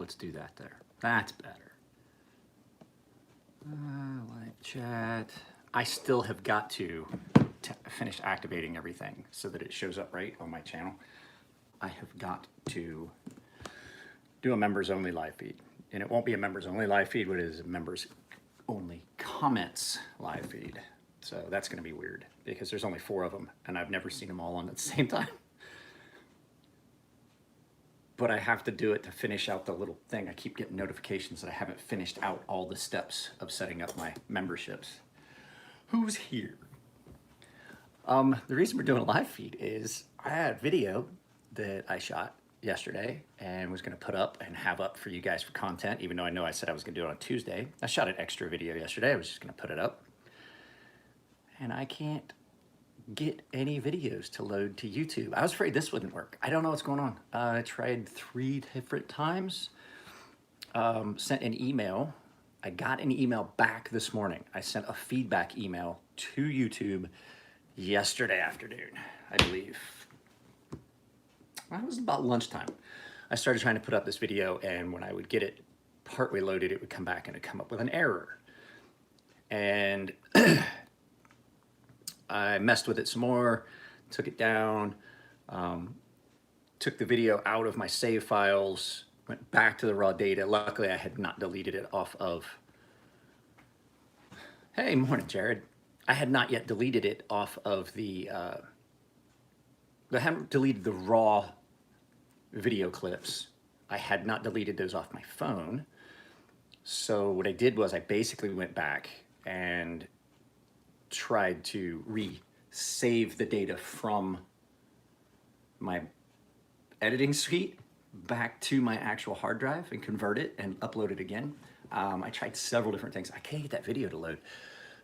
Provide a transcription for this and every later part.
let's do that there. That's better. Live chat. I still have got to finish activating everything so that it shows up right on my channel. I have got to do a members only live feed. And it won't be a members only live feed, but it is a members only comments live feed. So that's gonna be weird because there's only 4 of them and I've never seen them all on at the same time. But I have to do it to finish out the little thing. I keep getting notifications that I haven't finished out all the steps of setting up my memberships. Who's here? The reason we're doing a live feed is I had a video that I shot yesterday and was gonna put up and have up for you guys for content, even though I know I said I was gonna do it on Tuesday. I shot an extra video yesterday. I was just gonna put it up. And I can't get any videos to load to YouTube. I was afraid this wouldn't work. I don't know what's going on. I tried 3 different times, sent an email. I got an email back this morning. I sent a feedback email to YouTube yesterday afternoon, I believe. Well, it was about lunchtime. I started trying to put up this video, and when I would get it partway loaded, it would come back and it'd come up with an error. And I messed with it some more, took it down, took the video out of my save files, went back to the raw data. Luckily, I had not deleted it off of, hey, morning, Jared. I had not yet deleted it off of the, I haven't deleted the raw video clips. I had not deleted those off my phone. So what I did was I basically went back and tried to save the data from my editing suite back to my actual hard drive and convert it and upload it again. I tried several different things. I can't get that video to load.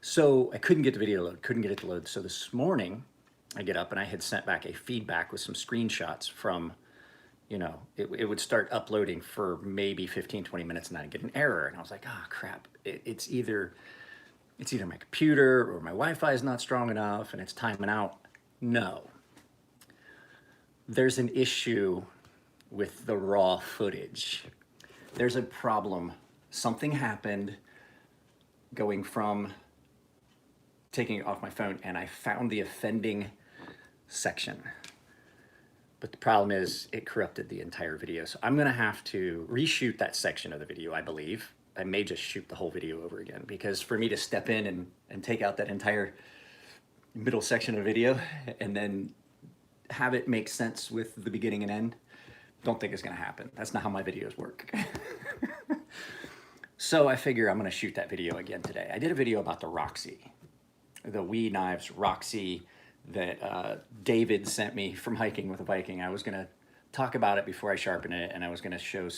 So I couldn't get the video to load, couldn't get it to load. So this morning I get up and I had sent back a feedback with some screenshots from, you know, it would start uploading for maybe 15, 20 minutes and I'd get an error. And I was like, oh crap, it's either my computer or my Wi-Fi is not strong enough and it's timing out. No, there's an issue with the raw footage. There's a problem. Something happened going from taking it off my phone and I found the offending section. But the problem is it corrupted the entire video. So I'm gonna have to reshoot that section of the video, I believe. I may just shoot the whole video over again because for me to step in and take out that entire middle section of the video and then have it make sense with the beginning and end, don't think it's gonna happen. That's not how my videos work. So I figure I'm gonna shoot that video again today. I did a video about the Roxy, the WE Knives Roxy that David sent me from hiking with a Viking. I was gonna talk about it before I sharpen it, and I was gonna show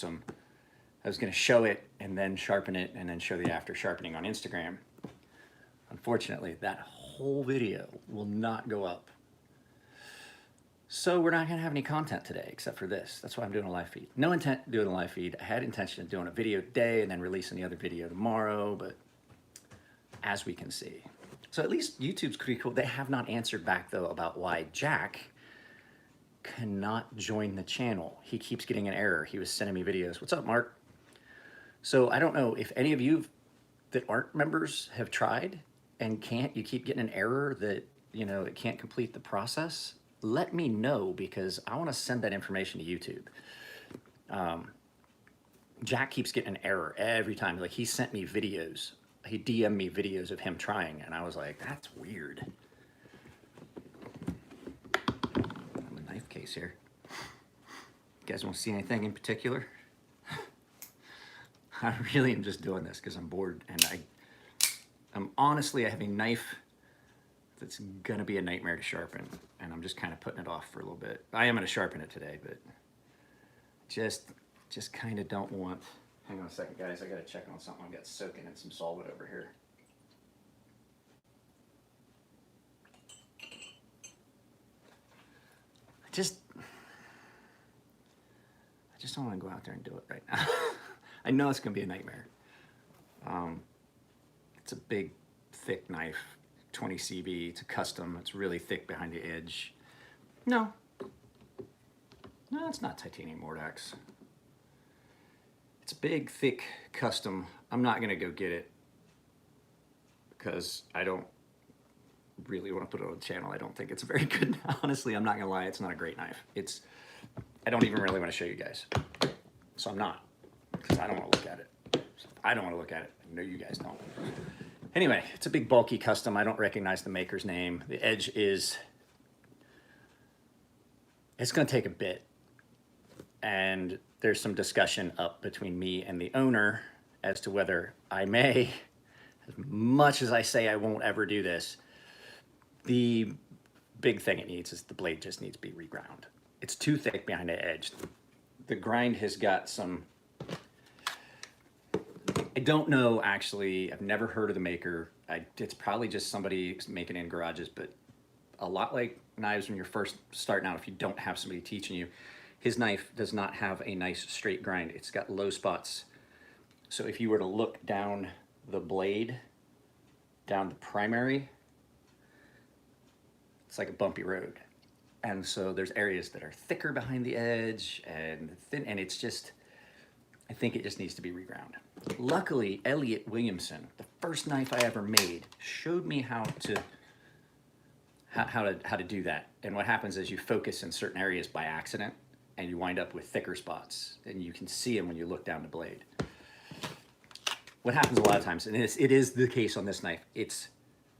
it and then sharpen it and then show the after sharpening on Instagram. Unfortunately, that whole video will not go up. So we're not gonna have any content today except for this. That's why I'm doing a live feed. No intent doing a live feed. I had intention of doing a video today and then releasing the other video tomorrow, but as we can see. So at least YouTube's pretty cool. They have not answered back though about why Jack cannot join the channel. He keeps getting an error. He was sending me videos. What's up, Mark? So I don't know if any of you that aren't members have tried and you keep getting an error that, you know, it can't complete the process. Let me know because I want to send that information to YouTube. Jack keeps getting an error every time. Like he sent me videos. He DM'd me videos of him trying and I was like, that's weird. I'm a knife case here. You guys want to see anything in particular? I really am just doing this because I'm bored and I'm honestly, I have a knife that's gonna be a nightmare to sharpen and I'm just kind of putting it off for a little bit. I am gonna sharpen it today, but just kind of don't want. Hang on a second, guys. I gotta check on something. I've got soaking in some solvent over here. I just don't want to go out there and do it right now. I know it's gonna be a nightmare. It's a big, thick knife, 20 CV. It's a custom. It's really thick behind the edge. No, it's not titanium Mordax. It's a big, thick custom. I'm not gonna go get it because I don't really want to put it on the channel. I don't think it's very good. Honestly, I'm not gonna lie, it's not a great knife. I don't even really want to show you guys. So I'm not, because I don't want to look at it. I don't want to look at it. I know you guys don't. Anyway, it's a big bulky custom. I don't recognize the maker's name. The edge is, it's gonna take a bit. And there's some discussion up between me and the owner as to whether I may, as much as I say I won't ever do this, the big thing it needs is the blade just needs to be reground. It's too thick behind the edge. The grind has got some, I don't know actually, I've never heard of the maker. It's probably just somebody making it in garages, but a lot like knives when you're first starting out, if you don't have somebody teaching you, his knife does not have a nice straight grind. It's got low spots. So if you were to look down the blade, down the primary, it's like a bumpy road. And so there's areas that are thicker behind the edge and thin, and it's just, I think it just needs to be reground. Luckily, Elliot Williamson, the first knife I ever made, showed me how to do that. And what happens is you focus in certain areas by accident, and you wind up with thicker spots, and you can see them when you look down the blade. What happens a lot of times, and it is the case on this knife, it's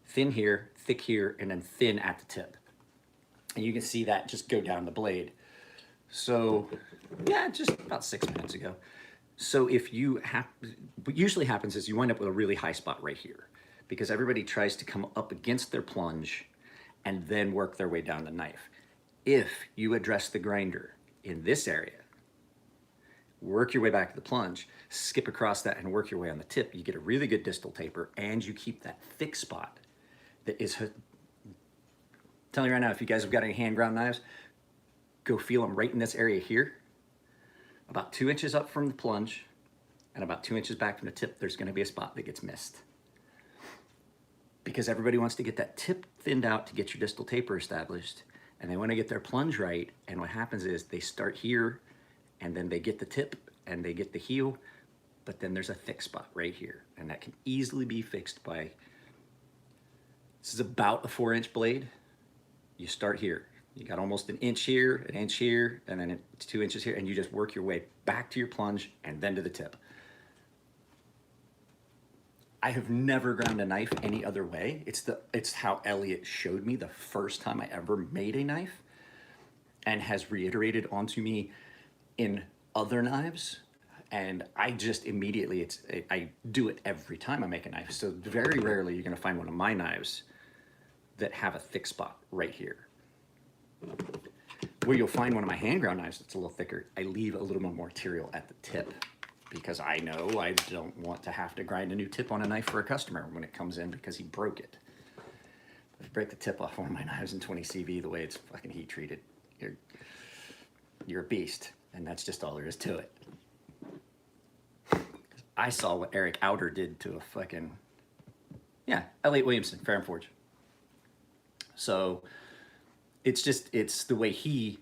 thin here, thick here, and then thin at the tip. And you can see that just go down the blade. So, yeah, just about 6 minutes ago. So if you have, what usually happens is you wind up with a really high spot right here, because everybody tries to come up against their plunge and then work their way down the knife. If you address the grinder in this area, work your way back to the plunge, skip across that and work your way on the tip, you get a really good distal taper, and you keep that thick spot that is, I'm telling you right now, if you guys have got any hand ground knives, go feel them right in this area here, about 2 inches up from the plunge and about 2 inches back from the tip. There's gonna be a spot that gets missed, because everybody wants to get that tip thinned out to get your distal taper established, and they want to get their plunge right. And what happens is they start here, and then they get the tip and they get the heel, but then there's a thick spot right here, and that can easily be fixed by, this is about a 4-inch blade. You start here, you got almost an inch here, and then it's 2 inches here, and you just work your way back to your plunge and then to the tip. I have never ground a knife any other way. It's how Elliot showed me the first time I ever made a knife, and has reiterated onto me in other knives. And I just immediately, I do it every time I make a knife. So very rarely you're gonna find one of my knives that have a thick spot right here. Where you'll find one of my hand ground knives that's a little thicker, I leave a little more material at the tip, because I know I don't want to have to grind a new tip on a knife for a customer when it comes in because he broke it. If you break the tip off one of my knives in 20 CV the way it's fucking heat treated, you're a beast, and that's just all there is to it. I saw what Eric Outer did to a fucking, yeah, Elliot Williamson, Fair and Forge. So it's the way he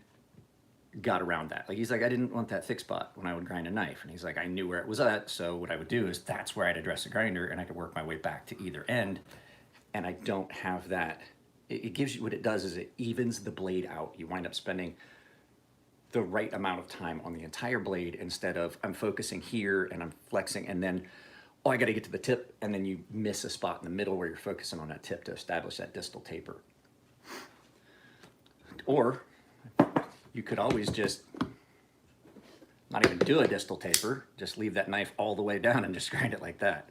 got around that. Like, he's like, I didn't want that thick spot when I would grind a knife. And he's like, I knew where it was at. So what I would do is that's where I'd address the grinder, and I could work my way back to either end. And I don't have that. It gives you, what it does is it evens the blade out. You wind up spending the right amount of time on the entire blade, instead of I'm focusing here and I'm flexing, and then, oh, I got to get to the tip. And then you miss a spot in the middle where you're focusing on that tip to establish that distal taper. Or you could always just not even do a distal taper, just leave that knife all the way down and just grind it like that.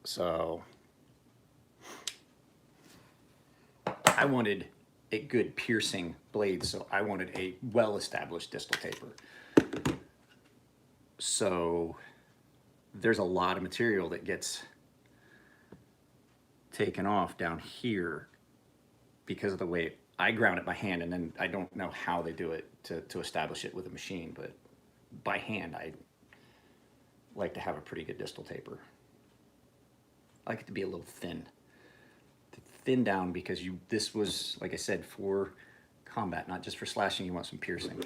So I wanted a good piercing blade, so I wanted a well-established distal taper. So there's a lot of material that gets taken off down here because of the way I ground it by hand, and then I don't know how they do it to establish it with a machine, but by hand I like to have a pretty good distal taper. I like it to be a little thin. The thin down because this was, like I said, for combat, not just for slashing. You want some piercing.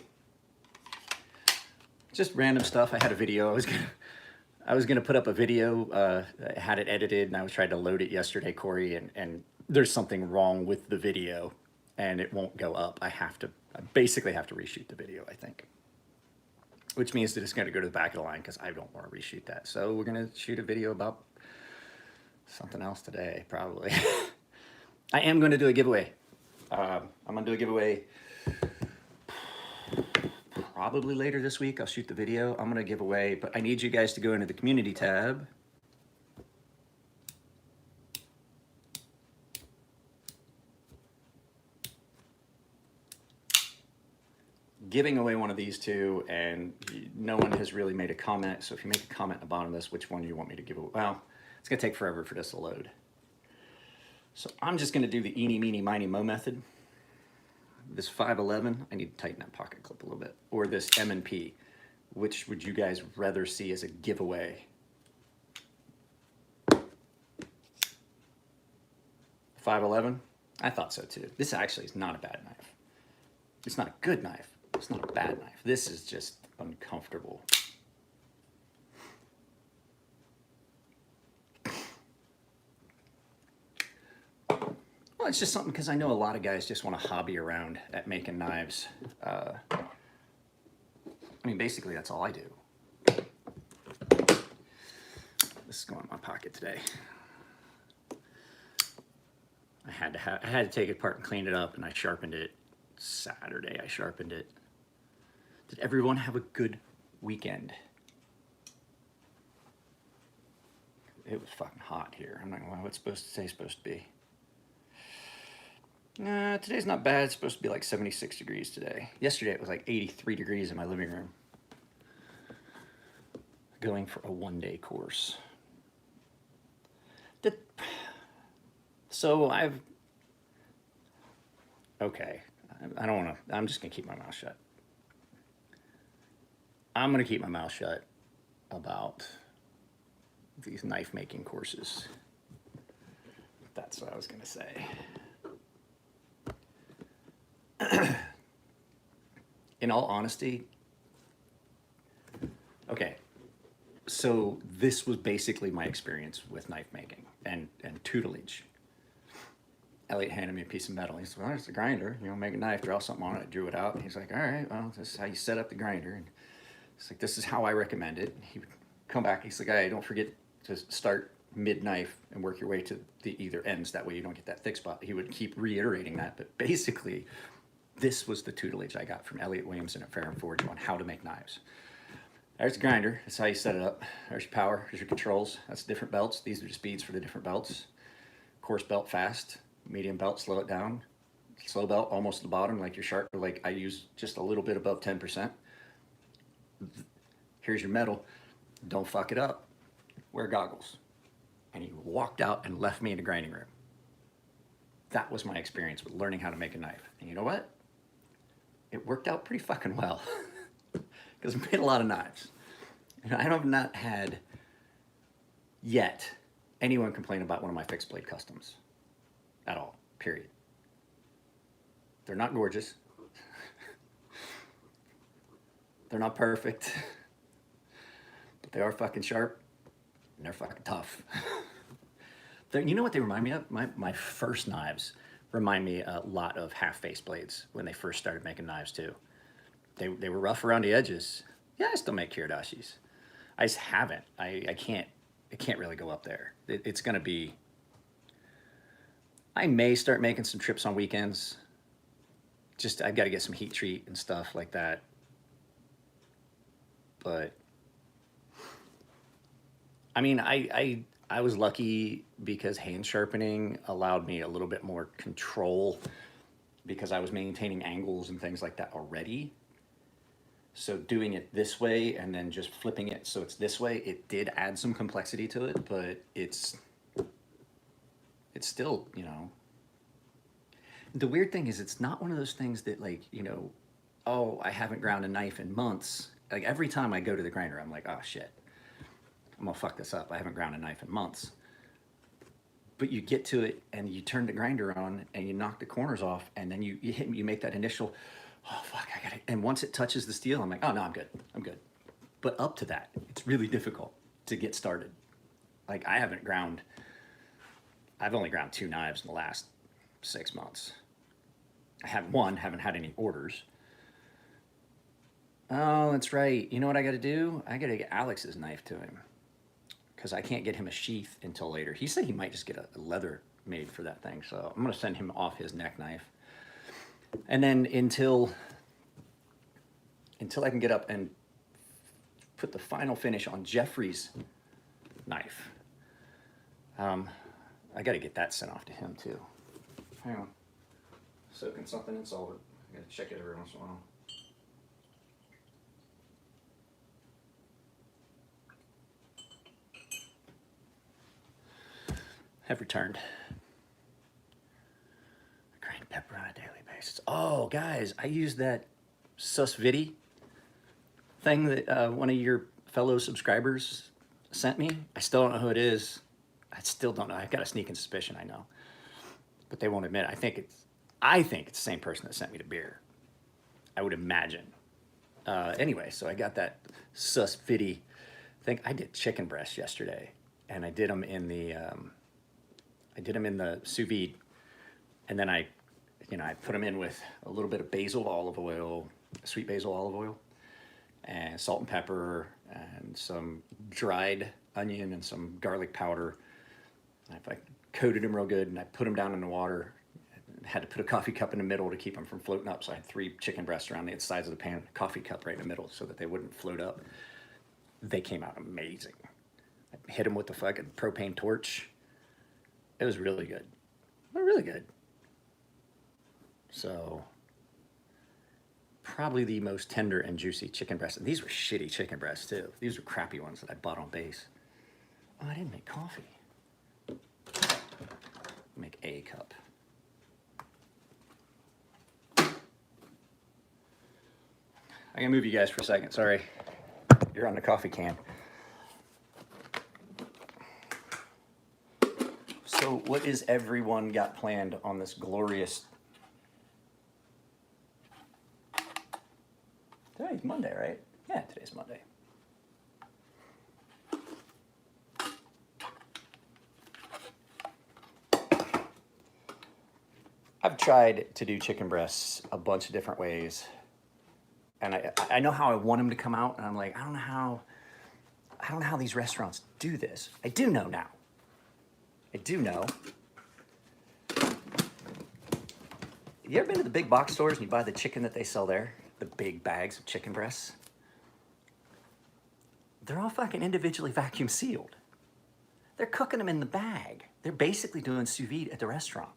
Just random stuff. I had a video. I was gonna put up a video. I had it edited, and I was trying to load it yesterday, Corey, and there's something wrong with the video, and it won't go up. I basically have to reshoot the video, I think, which means that it's going to go to the back of the line because I don't want to reshoot that. So we're going to shoot a video about something else today, probably. I am going to do a giveaway. I'm going to do a giveaway probably later this week. I'll shoot the video. I'm going to give away, but I need you guys to go into the community tab. Giving away one of these two, and no one has really made a comment. So if you make a comment at the bottom of this, which one you want me to give away? Well, it's going to take forever for this to load. So I'm just going to do the eeny, meeny, miny, mo method. This 511, I need to tighten that pocket clip a little bit. Or this M&P. Which would you guys rather see as a giveaway? 511? I thought so too. This actually is not a bad knife. It's not a good knife. It's not a bad knife. This is just uncomfortable. Well, it's just something because I know a lot of guys just want to hobby around at making knives. I mean, basically, that's all I do. This is going in my pocket today. I had to take it apart and clean it up, and I sharpened it Saturday. I sharpened it. Did everyone have a good weekend? It was fucking hot here. I'm not gonna lie. What's supposed to be? Today's not bad. It's supposed to be like 76 degrees today. Yesterday it was like 83 degrees in my living room. Going for a one-day course. Okay. I don't want to, I'm just going to keep my mouth shut. I'm going to keep my mouth shut about these knife making courses. That's what I was going to say. In all honesty, okay, so this was basically my experience with knife making and tutelage. Elliot handed me a piece of metal. He said, well, there's the grinder. You know, make a knife, draw something on it. I drew it out. And he's like, all right, well, this is how you set up the grinder. And it's like, this is how I recommend it. He would come back. He's like, hey, don't forget to start mid-knife and work your way to the either ends. That way you don't get that thick spot. He would keep reiterating that. But basically, this was the tutelage I got from Elliot Williamson at Fair and Forge on how to make knives. There's the grinder. That's how you set it up. There's your power. There's your controls. That's different belts. These are the speeds for the different belts. Coarse belt, fast. Medium belt, slow it down. Slow belt, almost to the bottom, like your sharp. Like I use just a little bit above 10%. Here's your metal. Don't fuck it up. Wear goggles. And he walked out and left me in the grinding room. That was my experience with learning how to make a knife. And you know what? It worked out pretty fucking well. Because I made a lot of knives. And I have not had yet anyone complain about one of my fixed blade customs. At all, period. They're not gorgeous. They're not perfect. But they are fucking sharp. And they're fucking tough. You know what they remind me of? My first knives remind me a lot of half-face blades when they first started making knives too. They were rough around the edges. Yeah, I still make kiridashis. I just haven't. I can't really go up there. It's gonna be. I may start making some trips on weekends. Just, I've got to get some heat treat and stuff like that. But, I mean, I was lucky because hand sharpening allowed me a little bit more control because I was maintaining angles and things like that already. So doing it this way and then just flipping it so it's this way, it did add some complexity to it, but it's still, you know, the weird thing is it's not one of those things that like, you know, oh, I haven't ground a knife in months. Like every time I go to the grinder, I'm like, oh shit, I'm gonna fuck this up. I haven't ground a knife in months. but you get to it and you turn the grinder on and you knock the corners off, and then you make that initial, oh fuck, I got it. And once it touches the steel, I'm like, oh no, I'm good. But up to that, it's really difficult to get started. Like I've only ground 2 knives in the last 6 months. Haven't had any orders. Oh, that's right. You know what I got to do? I got to get Alex's knife to him, because I can't get him a sheath until later. He said he might just get a leather made for that thing, so I'm gonna send him off his neck knife. And then until I can get up and put the final finish on Jeffrey's knife, I gotta get that sent off to him too. Hang on. Soaking something in solvent. I gotta check it every once in a while. Have returned. I grind pepper on a daily basis. Oh, guys, I used that Sous-vide thing that one of your fellow subscribers sent me. I still don't know who it is. I still don't know. I've got a sneaking suspicion I know, but they won't admit it. I think it's the same person that sent me the beer. I would imagine. Anyway, so I got that Sous-vide thing. I did chicken breasts yesterday, and I did them in the sous vide, and then I put them in with a little bit of basil olive oil, sweet basil olive oil, and salt and pepper, and some dried onion and some garlic powder. I coated them real good, and I put them down in the water. I had to put a coffee cup in the middle to keep them from floating up, so I had 3 chicken breasts around the sides of the pan, a coffee cup right in the middle so that they wouldn't float up. They came out amazing. I hit them with the fucking propane torch. It was really good. Really good. So, probably the most tender and juicy chicken breasts. And these were shitty chicken breasts too. These were crappy ones that I bought on base. Oh, I didn't make coffee. Make a cup. I'm gonna move you guys for a second. Sorry, you're on the coffee can. So what is everyone got planned on this glorious... Today's Monday, right? Yeah, today's Monday. I've tried to do chicken breasts a bunch of different ways, and I know how I want them to come out, and I'm like, I don't know how these restaurants do this. I do know now. I do know. You ever been to the big box stores and you buy the chicken that they sell there? The big bags of chicken breasts? They're all fucking individually vacuum sealed. They're cooking them in the bag. They're basically doing sous vide at the restaurant.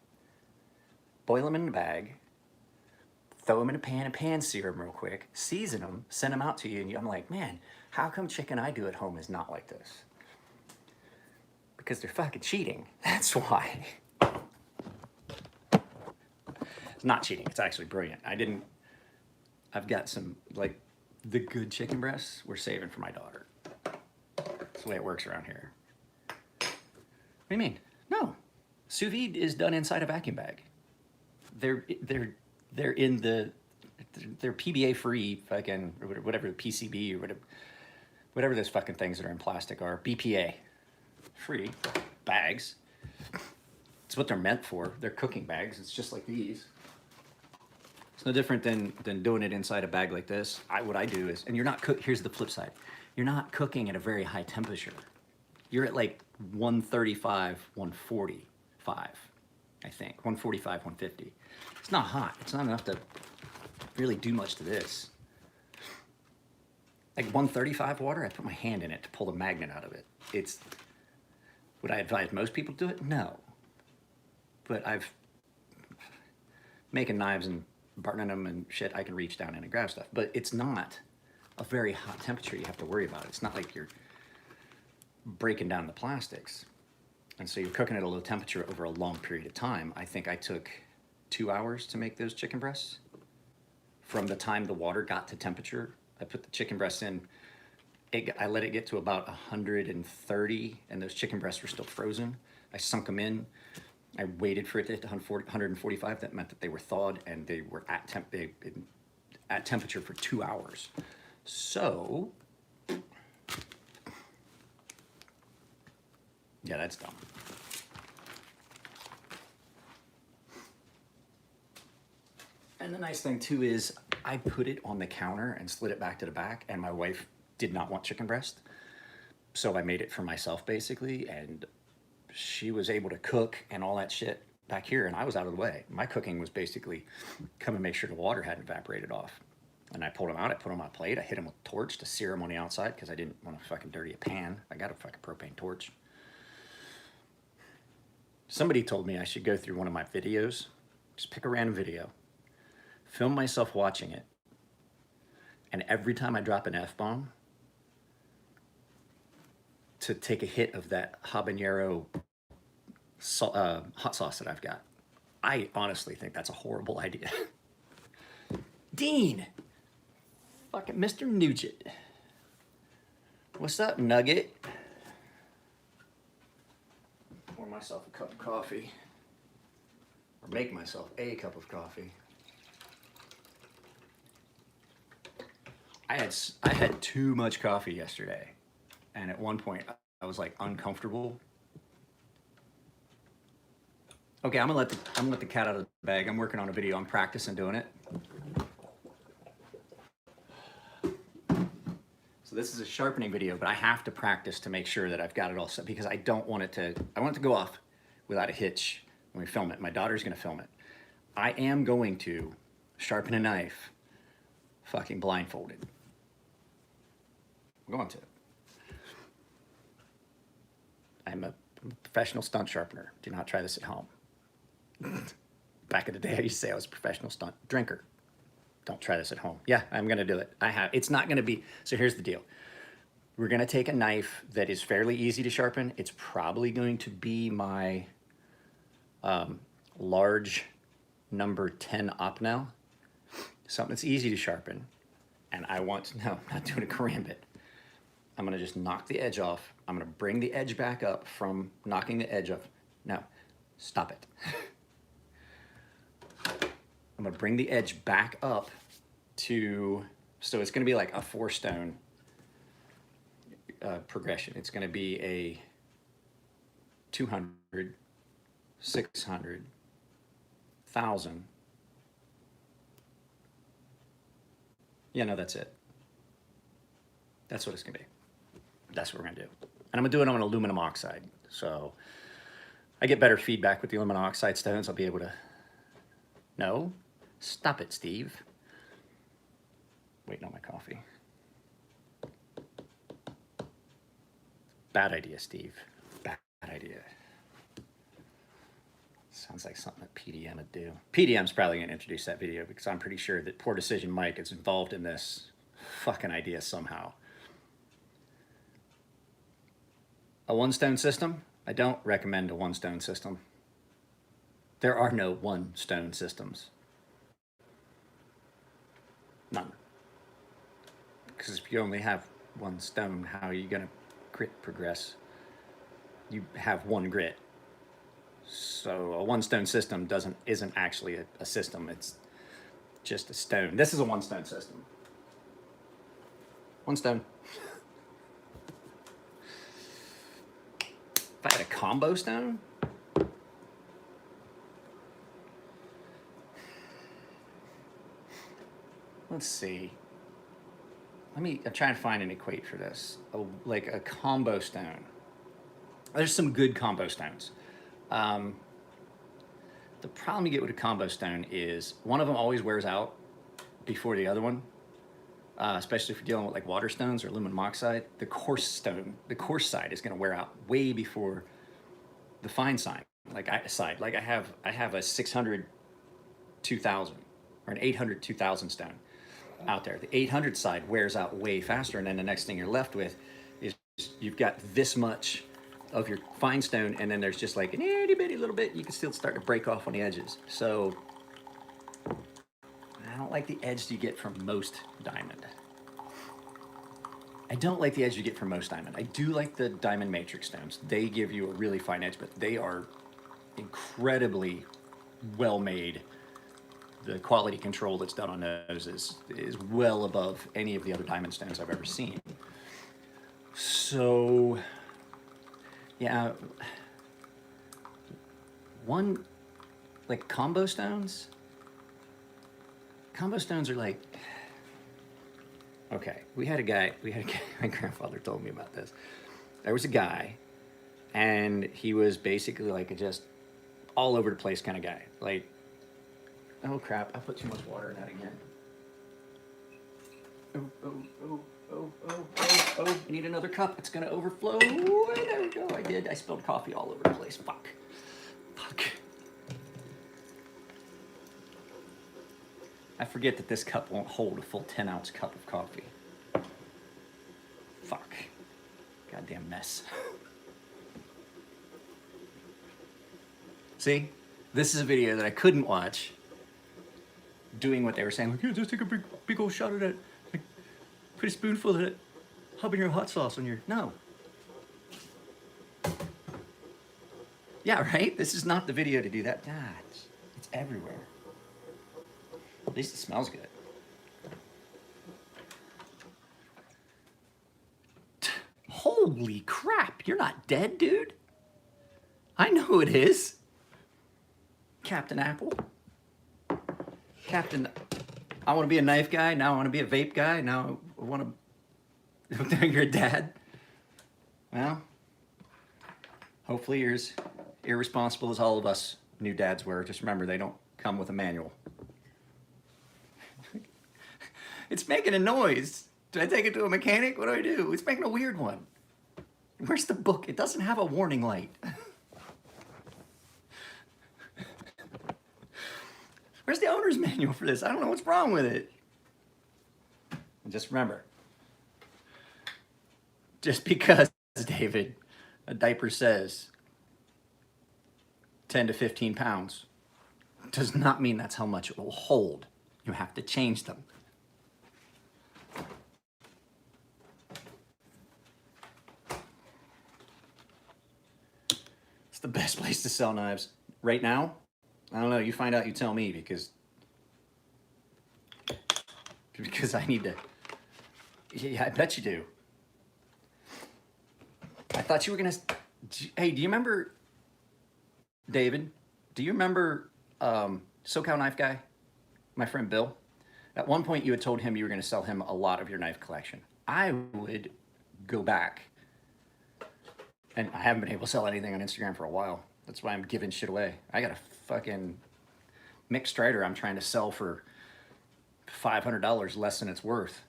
Boil them in the bag, throw them in a pan and pan sear them real quick, season them, send them out to you, and I'm like, man, how come chicken I do at home is not like this? Because they're fucking cheating. That's why. It's not cheating. It's actually brilliant. I've got some, like, the good chicken breasts we're saving for my daughter. That's the way it works around here. What do you mean? No. Sous vide is done inside a vacuum bag. They're in they're PBA free fucking, or whatever, the PCB or whatever those fucking things that are in plastic are, BPA free bags. It's what they're meant for. They're cooking bags. It's just like these. It's no different than doing it inside a bag like this. What I do is, and you're not here's the flip side. You're not cooking at a very high temperature. You're at like 135, 145, I think. 145, 150. It's not hot. It's not enough to really do much to this. Like 135 water, I put my hand in it to pull the magnet out of it. Would I advise most people to do it? No. But I've making knives and burning them and shit, I can reach down in and grab stuff. But it's not a very hot temperature you have to worry about. It's not like you're breaking down the plastics. And so you're cooking at a low temperature over a long period of time. I think I took 2 hours to make those chicken breasts. From the time the water got to temperature, I put the chicken breasts in. I let it get to about 130, and those chicken breasts were still frozen. I sunk them in. I waited for it to hit 145. That meant that they were thawed and they were at temperature for 2 hours. So, yeah, that's dumb. And the nice thing too is I put it on the counter and slid it back to the back, and my wife did not want chicken breast. So I made it for myself basically, and she was able to cook and all that shit back here, and I was out of the way. My cooking was basically come and make sure the water hadn't evaporated off. And I pulled them out, I put them on a plate, I hit them with a torch to sear them on the outside because I didn't want to fucking dirty a pan. I got a fucking propane torch. Somebody told me I should go through one of my videos, just pick a random video, film myself watching it, and every time I drop an F-bomb, to take a hit of that habanero hot sauce that I've got. I honestly think that's a horrible idea. Dean! Fucking Mr. Nugent. What's up, Nugget? Pour myself a cup of coffee. Or make myself a cup of coffee. I had too much coffee yesterday, and at one point I was like uncomfortable. Okay, I'm gonna let the cat out of the bag. I'm working on a video. I'm practicing doing it. So this is a sharpening video, but I have to practice to make sure that I've got it all set because I want it to go off without a hitch when we film it. My daughter's gonna film it. I am going to sharpen a knife fucking blindfolded. I'm going to. I'm a professional stunt sharpener. Do not try this at home. Back in the day, I used to say I was a professional stunt drinker. Don't try this at home. Yeah, I'm gonna do it. It's not gonna be, so here's the deal. We're gonna take a knife that is fairly easy to sharpen. It's probably going to be my large number 10 Opnel. Something that's easy to sharpen. And I want, no, I'm not doing a karambit. I'm gonna just knock the edge off. I'm gonna bring the edge back up from knocking the edge off. No, stop it. I'm gonna bring the edge back up to, so it's gonna be like a 4-stone progression. It's gonna be a 200, 600, 1,000. Yeah, no, that's it. That's what it's gonna be. That's what we're gonna do. And I'm gonna do it on aluminum oxide. So I get better feedback with the aluminum oxide stones. I'll be able to, no, stop it, Steve. Waiting on my coffee. Bad idea, Steve. Bad idea. Sounds like something that PDM would do. PDM's probably gonna introduce that video because I'm pretty sure that Poor Decision Mike is involved in this fucking idea somehow. A 1-stone system? I don't recommend a 1-stone system. There are no 1-stone systems. None. Because if you only have 1 stone, how are you gonna grit progress? You have 1 grit. So a 1-stone system isn't actually a system, it's just a stone. This is a 1-stone system. 1 stone. If I had a combo stone, let's see. I'm trying to find an equate for this. Like a combo stone. There's some good combo stones. The problem you get with a combo stone is one of them always wears out before the other one, especially if you're dealing with like water stones or aluminum oxide. The coarse side is going to wear out way before the fine side. Like I have a 600 2000 or an 800 2000 stone out there. The 800 side wears out way faster, and then the next thing you're left with is you've got this much of your fine stone, and then there's just like an itty bitty little bit you can still start to break off on the edges. So I don't like the edge you get from most diamond. I don't like the edge you get from most diamond. I do like the diamond matrix stones. They give you a really fine edge, but they are incredibly well made. The quality control that's done on those is well above any of the other diamond stones I've ever seen. So, yeah, one, like combo stones are like, okay, we had a guy, my grandfather told me about this. There was a guy, and he was basically like a just all over the place kind of guy. Like, oh crap, I put too much water in that again. Oh, I need another cup. It's gonna overflow. There we go, I did. I spilled coffee all over the place. Fuck. I forget that this cup won't hold a full 10-ounce cup of coffee. Fuck. Goddamn mess. See? This is a video that I couldn't watch doing what they were saying. Like, yeah, just take a big old shot of that. Like, put a spoonful of that habanero hot sauce on your... No. Yeah, right? This is not the video to do that. God, it's everywhere. At least it smells good. Holy crap, you're not dead, dude. I know who it is. Captain Apple. Captain, I want to be a knife guy. Now I want to be a vape guy. Now I want to... You're a dad. Well, hopefully you're as irresponsible as all of us new dads were. Just remember, they don't come with a manual. It's making a noise. Did I take it to a mechanic? What do I do? It's making a weird one. Where's the book? It doesn't have a warning light. Where's the owner's manual for this? I don't know what's wrong with it. And just remember, just because, David, a diaper says 10 to 15 pounds does not mean that's how much it will hold. You have to change them. It's the best place to sell knives. Right now, I don't know, you find out, you tell me, because I need to, yeah, I bet you do. I thought you were gonna, hey, do you remember, David, do you remember SoCal Knife Guy, my friend Bill? At one point you had told him you were gonna sell him a lot of your knife collection. I would go back, and I haven't been able to sell anything on Instagram for a while. That's why I'm giving shit away. I got a fucking mixed strider I'm trying to sell for $500 less than it's worth.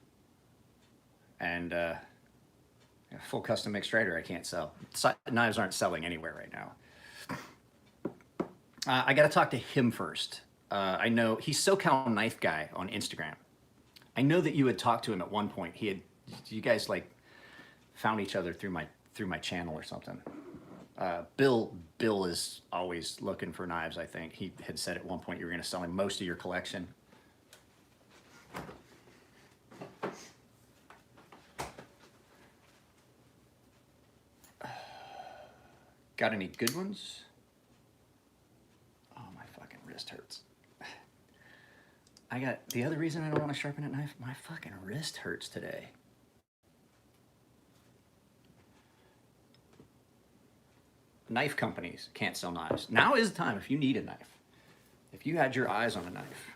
And a full custom mixed strider I can't sell. Knives aren't selling anywhere right now. I got to talk to him first. I know he's SoCal Knife Guy on Instagram. I know that you had talked to him at one point. You guys like found each other through my channel or something. Bill is always looking for knives, I think. He had said at one point you were going to sell him most of your collection. Got any good ones? Oh, my fucking wrist hurts. The other reason I don't want to sharpen a knife, my fucking wrist hurts today. Knife companies can't sell knives. Now is the time if you need a knife. If you had your eyes on a knife.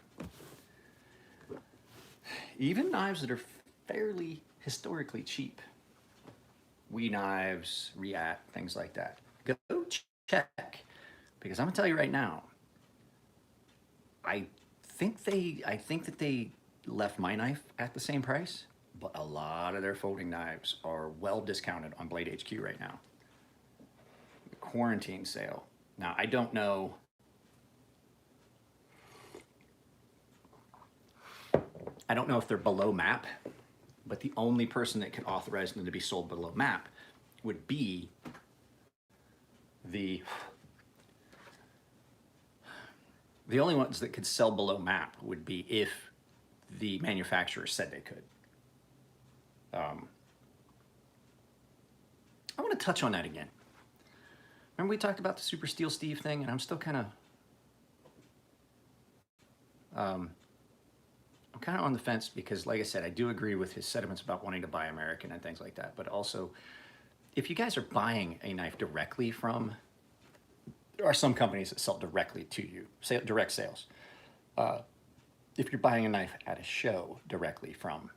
Even knives that are fairly historically cheap. Wee knives, React, things like that. Go check. Because I'm gonna tell you right now, I think that they left my knife at the same price, but a lot of their folding knives are well discounted on Blade HQ right now. Quarantine sale. Now, I don't know. I don't know if they're below MAP, but the only person that could authorize them to be sold below MAP would be the only ones that could sell below MAP would be if the manufacturer said they could. I want to touch on that again. Remember we talked about the Super Steel Steve thing, and I'm still kind of, I'm kind of on the fence because, like I said, I do agree with his sentiments about wanting to buy American and things like that. But also, if you guys are buying a knife directly from, there are some companies that sell directly to you, direct sales. If you're buying a knife at a show directly from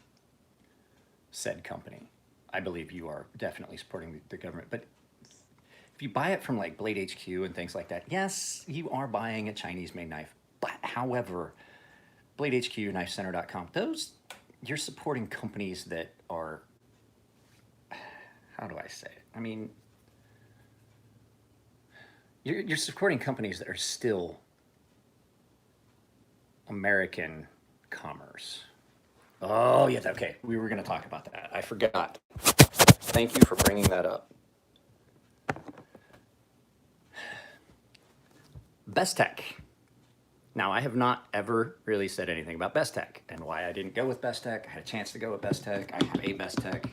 said company, I believe you are definitely supporting the government. But if you buy it from like Blade HQ and things like that, yes, you are buying a Chinese-made knife. But however, Blade HQ, KnifeCenter.com, those, you're supporting companies that are, how do I say it? I mean, you're supporting companies that are still American commerce. Oh, yeah, okay. We were going to talk about that. I forgot. Thank you for bringing that up. Bestech. Now, I have not ever really said anything about Bestech and why I didn't go with Bestech. I had a chance to go with Bestech. I have a Bestech.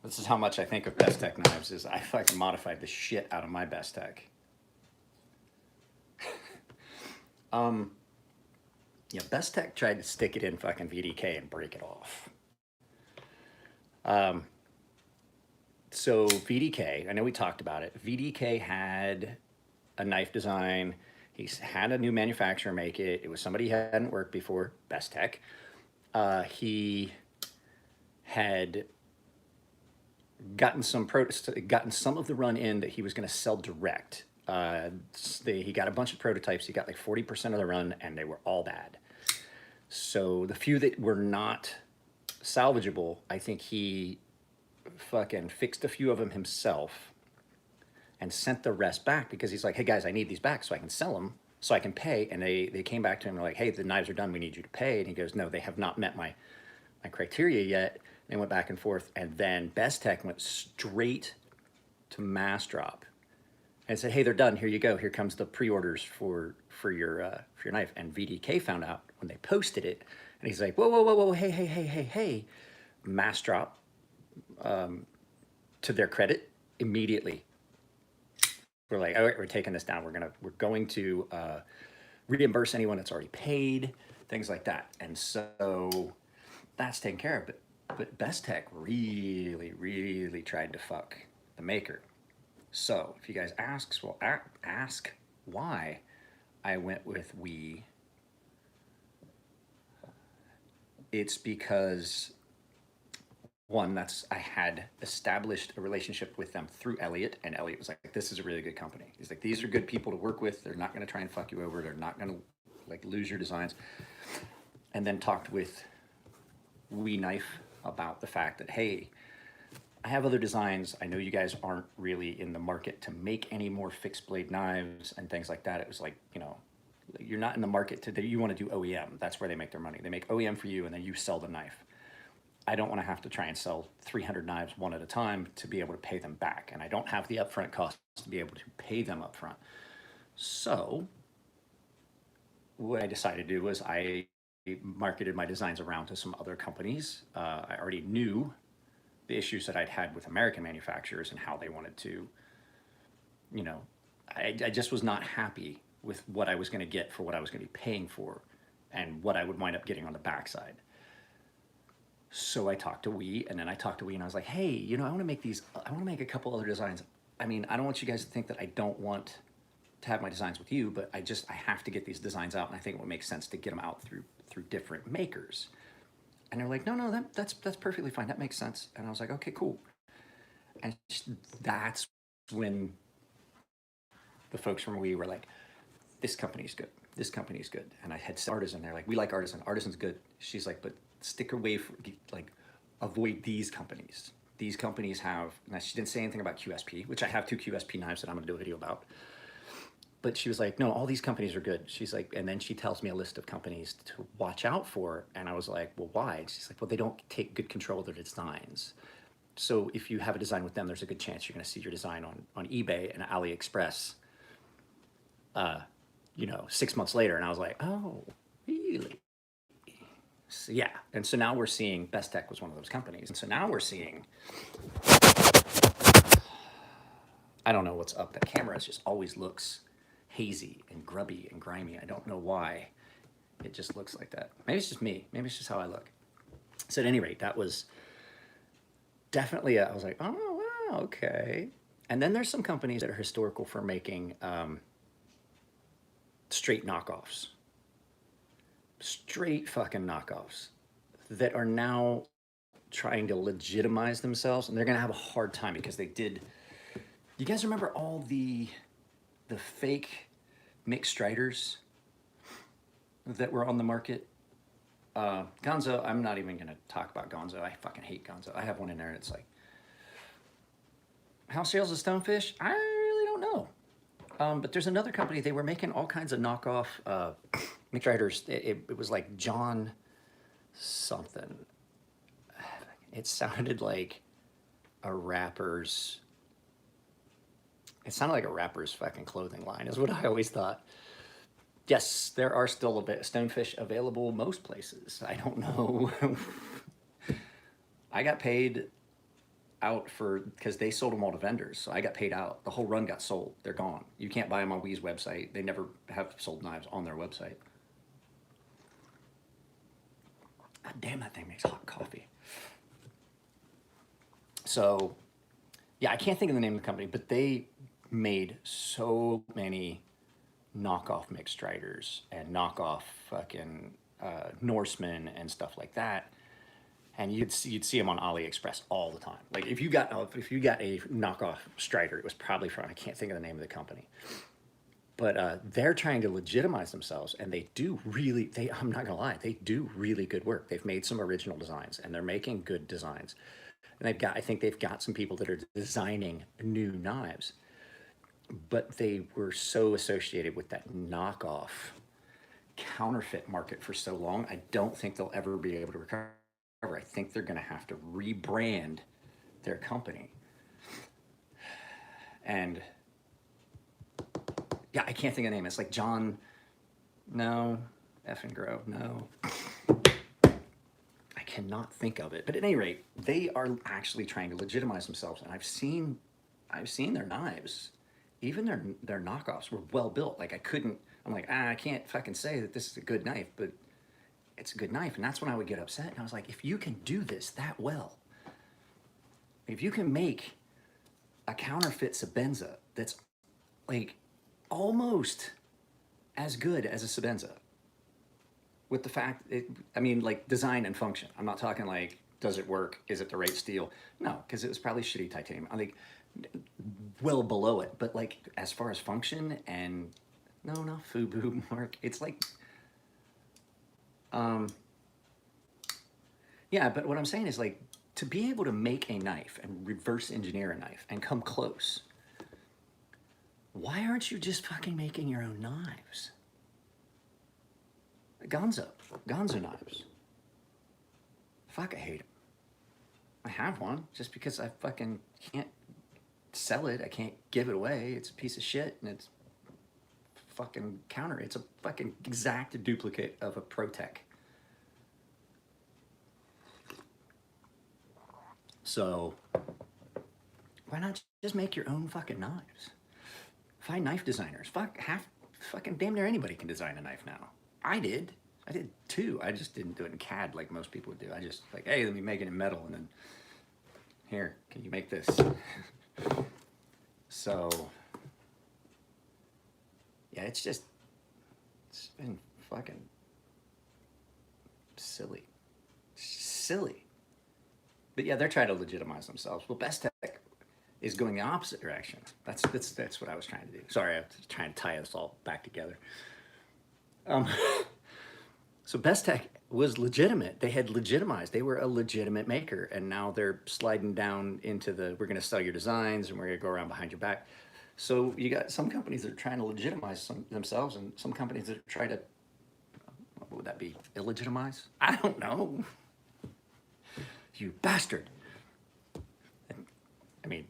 This is how much I think of Bestech knives, is I fucking modified the shit out of my Bestech. Yeah, Bestech tried to stick it in fucking VDK and break it off. So VDK, I know we talked about it. VDK had a knife design. He's had a new manufacturer make it. It was somebody who hadn't worked before, Bestech. He had gotten some of the run in that he was going to sell direct. He got a bunch of prototypes. He got like 40% of the run, and they were all bad. So the few that were not salvageable, I think he fucking fixed a few of them himself and sent the rest back because he's like, hey guys, I need these back so I can sell them, so I can pay. And they came back to him and were like, hey, the knives are done, we need you to pay. And he goes, no, they have not met my criteria yet. And they went back and forth. And then Bestech went straight to Mass Drop and said, hey, they're done, here you go. Here comes the pre-orders for your knife. And VDK found out when they posted it, and he's like, whoa, hey. Mass Drop, to their credit, immediately we're like, all right, we're taking this down. We're going to reimburse anyone that's already paid, things like that. And so that's taken care of. But Bestech really tried to fuck the maker. So if you guys ask why I went with We, it's because, one, I had established a relationship with them through Elliot, and Elliot was like, this is a really good company. He's like, these are good people to work with. They're not going to try and fuck you over. They're not going to like lose your designs. And then talked with We Knife about the fact that, hey, I have other designs. I know you guys aren't really in the market to make any more fixed blade knives and things like that. It was like, you're not in the market you want to do OEM. That's where they make their money. They make OEM for you, and then you sell the knife. I don't want to have to try and sell 300 knives one at a time to be able to pay them back. And I don't have the upfront costs to be able to pay them upfront. So what I decided to do was I marketed my designs around to some other companies. I already knew the issues that I'd had with American manufacturers and how they wanted to, I just was not happy with what I was going to get for what I was going to be paying for and what I would wind up getting on the backside. So I talked to We, and then I talked to We, and I was like, hey, I want to make a couple other designs. I mean, I don't want you guys to think that I don't want to have my designs with you, but I have to get these designs out, and I think it would make sense to get them out through different makers. And they're like, no, that's perfectly fine. That makes sense. And I was like, okay, cool. And that's when the folks from We were like, this company's good. This company's good. And I had Artisan. They're like, we like Artisan. Artisan's good. She's like, but stick away from, avoid these companies. These companies have, and she didn't say anything about QSP, which I have 2 QSP knives that I'm going to do a video about. But she was like, no, all these companies are good. She's like, and then she tells me a list of companies to watch out for. And I was like, well, why? And she's like, well, they don't take good control of their designs. So if you have a design with them, there's a good chance you're going to see your design on eBay and AliExpress, 6 months later. And I was like, oh, really? So, yeah. And so now we're seeing Bestech was one of those companies. And so now we're seeing I don't know what's up. That camera just always looks hazy and grubby and grimy. I don't know why it just looks like that. Maybe it's just me. Maybe it's just how I look. So at any rate, that was definitely, I was like, oh, wow, okay. And then there's some companies that are historical for making straight knockoffs. Straight fucking knockoffs that are now trying to legitimize themselves, and they're gonna have a hard time because they did. You guys remember all the fake mixed striders that were on the market? Gonzo, I'm not even gonna talk about Gonzo. I fucking hate Gonzo. I have one in there and it's like, how sales of Stonefish? I really don't know. But there's another company, they were making all kinds of knockoff mixed striders. It was like John something. It sounded like a rapper's, it sounded like a rapper's fucking clothing line is what I always thought. Yes, there are still a bit Stonefish available most places. I don't know. I got paid out for, because they sold them all to vendors. So I got paid out. The whole run got sold. They're gone. You can't buy them on Wee's website. They never have sold knives on their website. God damn, that thing makes hot coffee. So, yeah, I can't think of the name of the company, but they made so many knockoff mixed striders and knockoff fucking Norsemen and stuff like that. And you'd see them on AliExpress all the time. Like if you got a knockoff strider, it was probably from, I can't think of the name of the company. But they're trying to legitimize themselves, and they do really, I'm not gonna lie, they do really good work. They've made some original designs, and they're making good designs. And I think they've got some people that are designing new knives, but they were so associated with that knockoff counterfeit market for so long. I don't think they'll ever be able to recover. I think they're gonna have to rebrand their company. And yeah, I can't think of the name. It's like John, no, effing Grove, no. I cannot think of it. But at any rate, they are actually trying to legitimize themselves. And I've seen their knives. Even their knockoffs were well built. Like I'm like, I can't fucking say that this is a good knife, but it's a good knife. And that's when I would get upset. And I was like, if you can do this that well, if you can make a counterfeit Sebenza that's like almost as good as a Sebenza, with the fact, like design and function. I'm not talking like, does it work? Is it the right steel? No, because it was probably shitty titanium. I think well below it, but like as far as function and, no, FUBU, Mark. It's like, yeah, but what I'm saying is like, to be able to make a knife and reverse engineer a knife and come close, why aren't you just fucking making your own knives? Gonzo knives. Fuck, I hate them. I have one just because I fucking can't sell it. I can't give it away. It's a piece of shit and it's fucking counter. It's a fucking exact duplicate of a ProTech. So why not just make your own fucking knives? Find knife designers. Fucking damn near anybody can design a knife now. I did 2. I just didn't do it in CAD like most people would do. I just like, hey, let me make it in metal, and then here, can you make this? So yeah, it's been fucking silly. But yeah, they're trying to legitimize themselves. Well, Best Tech is going the opposite direction. That's what I was trying to do. Sorry, I was trying to tie this all back together. So Best Tech was legitimate. They had legitimized. They were a legitimate maker, and now they're sliding down into we're going to sell your designs, and we're going to go around behind your back. So you got some companies that are trying to legitimize themselves, and some companies that try to, what would that be, illegitimize? I don't know. You bastard. I mean,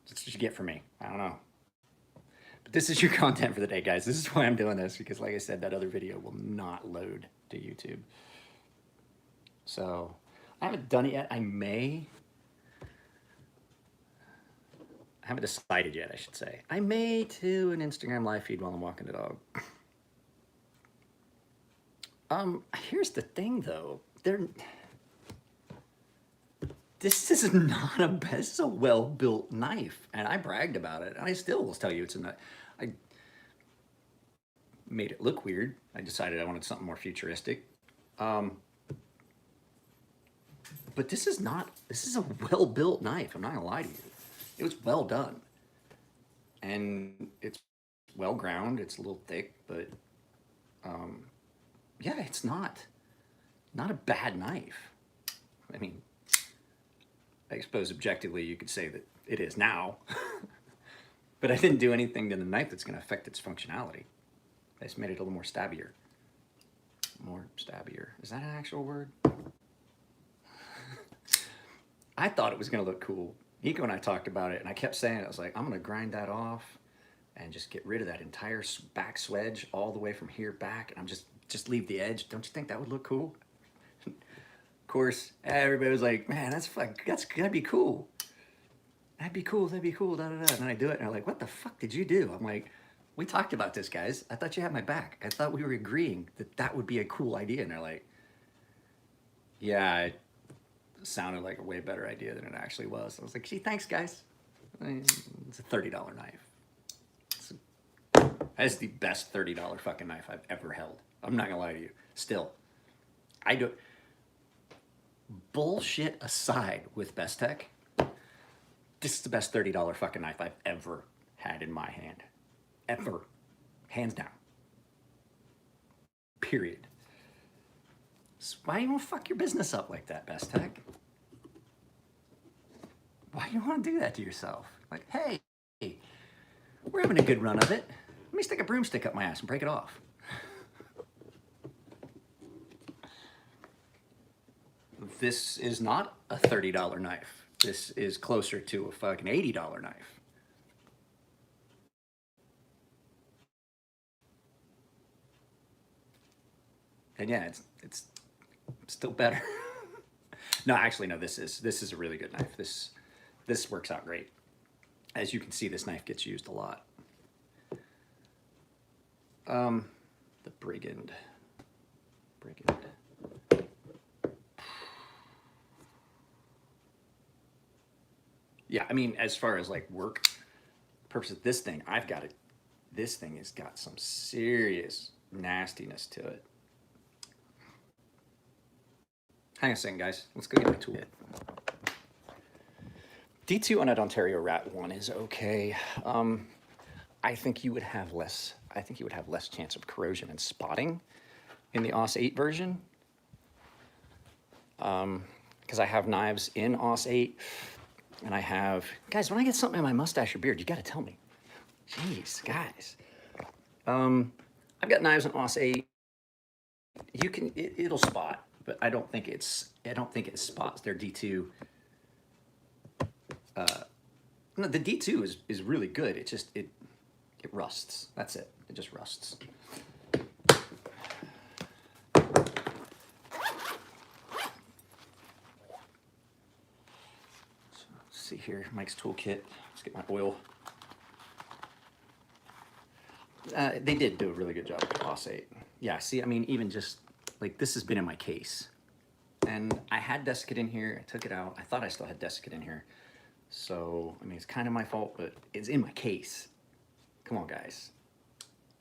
that's what you get from me. I don't know. But this is your content for the day, guys. This is why I'm doing this, because like I said, that other video will not load to YouTube. So I haven't done it yet. I may I haven't decided yet, I should say. I may do an Instagram live feed while I'm walking the dog. Here's the thing though. This is not a this is a well-built knife, and I bragged about it, and I still will tell you it's a knife. I made it look weird. I decided I wanted something more futuristic. But this is a well-built knife. I'm not gonna lie to you. It was well done. And it's well ground. It's a little thick, but yeah, it's not a bad knife. I mean, I suppose objectively you could say that it is now, but I didn't do anything to the knife that's gonna affect its functionality. I just made it a little more stabbier. More stabbier. Is that an actual word? I thought it was gonna look cool. Nico and I talked about it, and I kept saying it. I was like, I'm gonna grind that off and just get rid of that entire back swedge all the way from here back, and I'm just leave the edge. Don't you think that would look cool? Of course, everybody was like, man, that'd be cool. That'd be cool, da da da. And then I do it, and they're like, what the fuck did you do? I'm like, we talked about this, guys. I thought you had my back. I thought we were agreeing that that would be a cool idea. And they're like, yeah, it sounded like a way better idea than it actually was. I was like, gee, thanks, guys. I mean, it's a $30 knife. That's the best $30 fucking knife I've ever held. I'm not gonna lie to you. Still, I do. Bullshit aside with Best Tech, this is the best $30 fucking knife I've ever had in my hand. Ever. Hands down. Period. So why you wanna fuck your business up like that, Best Tech? Why do you wanna do that to yourself? Like, hey, we're having a good run of it. Let me stick a broomstick up my ass and break it off. This is not a $30 knife. This is closer to a fucking $80 knife. And yeah, it's still better. No, actually, no. This is a really good knife. This works out great. As you can see, this knife gets used a lot. The Brigand. Yeah, I mean, as far as like work purposes, this thing, this thing has got some serious nastiness to it. Hang on a second, guys. Let's go get my tool. D2 on an Ontario Rat 1 is okay. I think you would have less chance of corrosion and spotting in the AUS 8 version. Because I have knives in AUS 8, and I have, guys, when I get something in my mustache or beard, you gotta tell me. Jeez, guys. I've got knives in AUS 8. It'll spot, but I don't think it spots their D2. No, the D2 is really good. It rusts. That's it. It just rusts. So, let's see here, Mike's toolkit. Let's get my oil. They did do a really good job with AUS 8. Yeah, see, I mean, even just, like, this has been in my case. And I had desiccate in here. I took it out. I thought I still had desiccate in here. So, I mean, it's kind of my fault, but it's in my case. Come on, guys.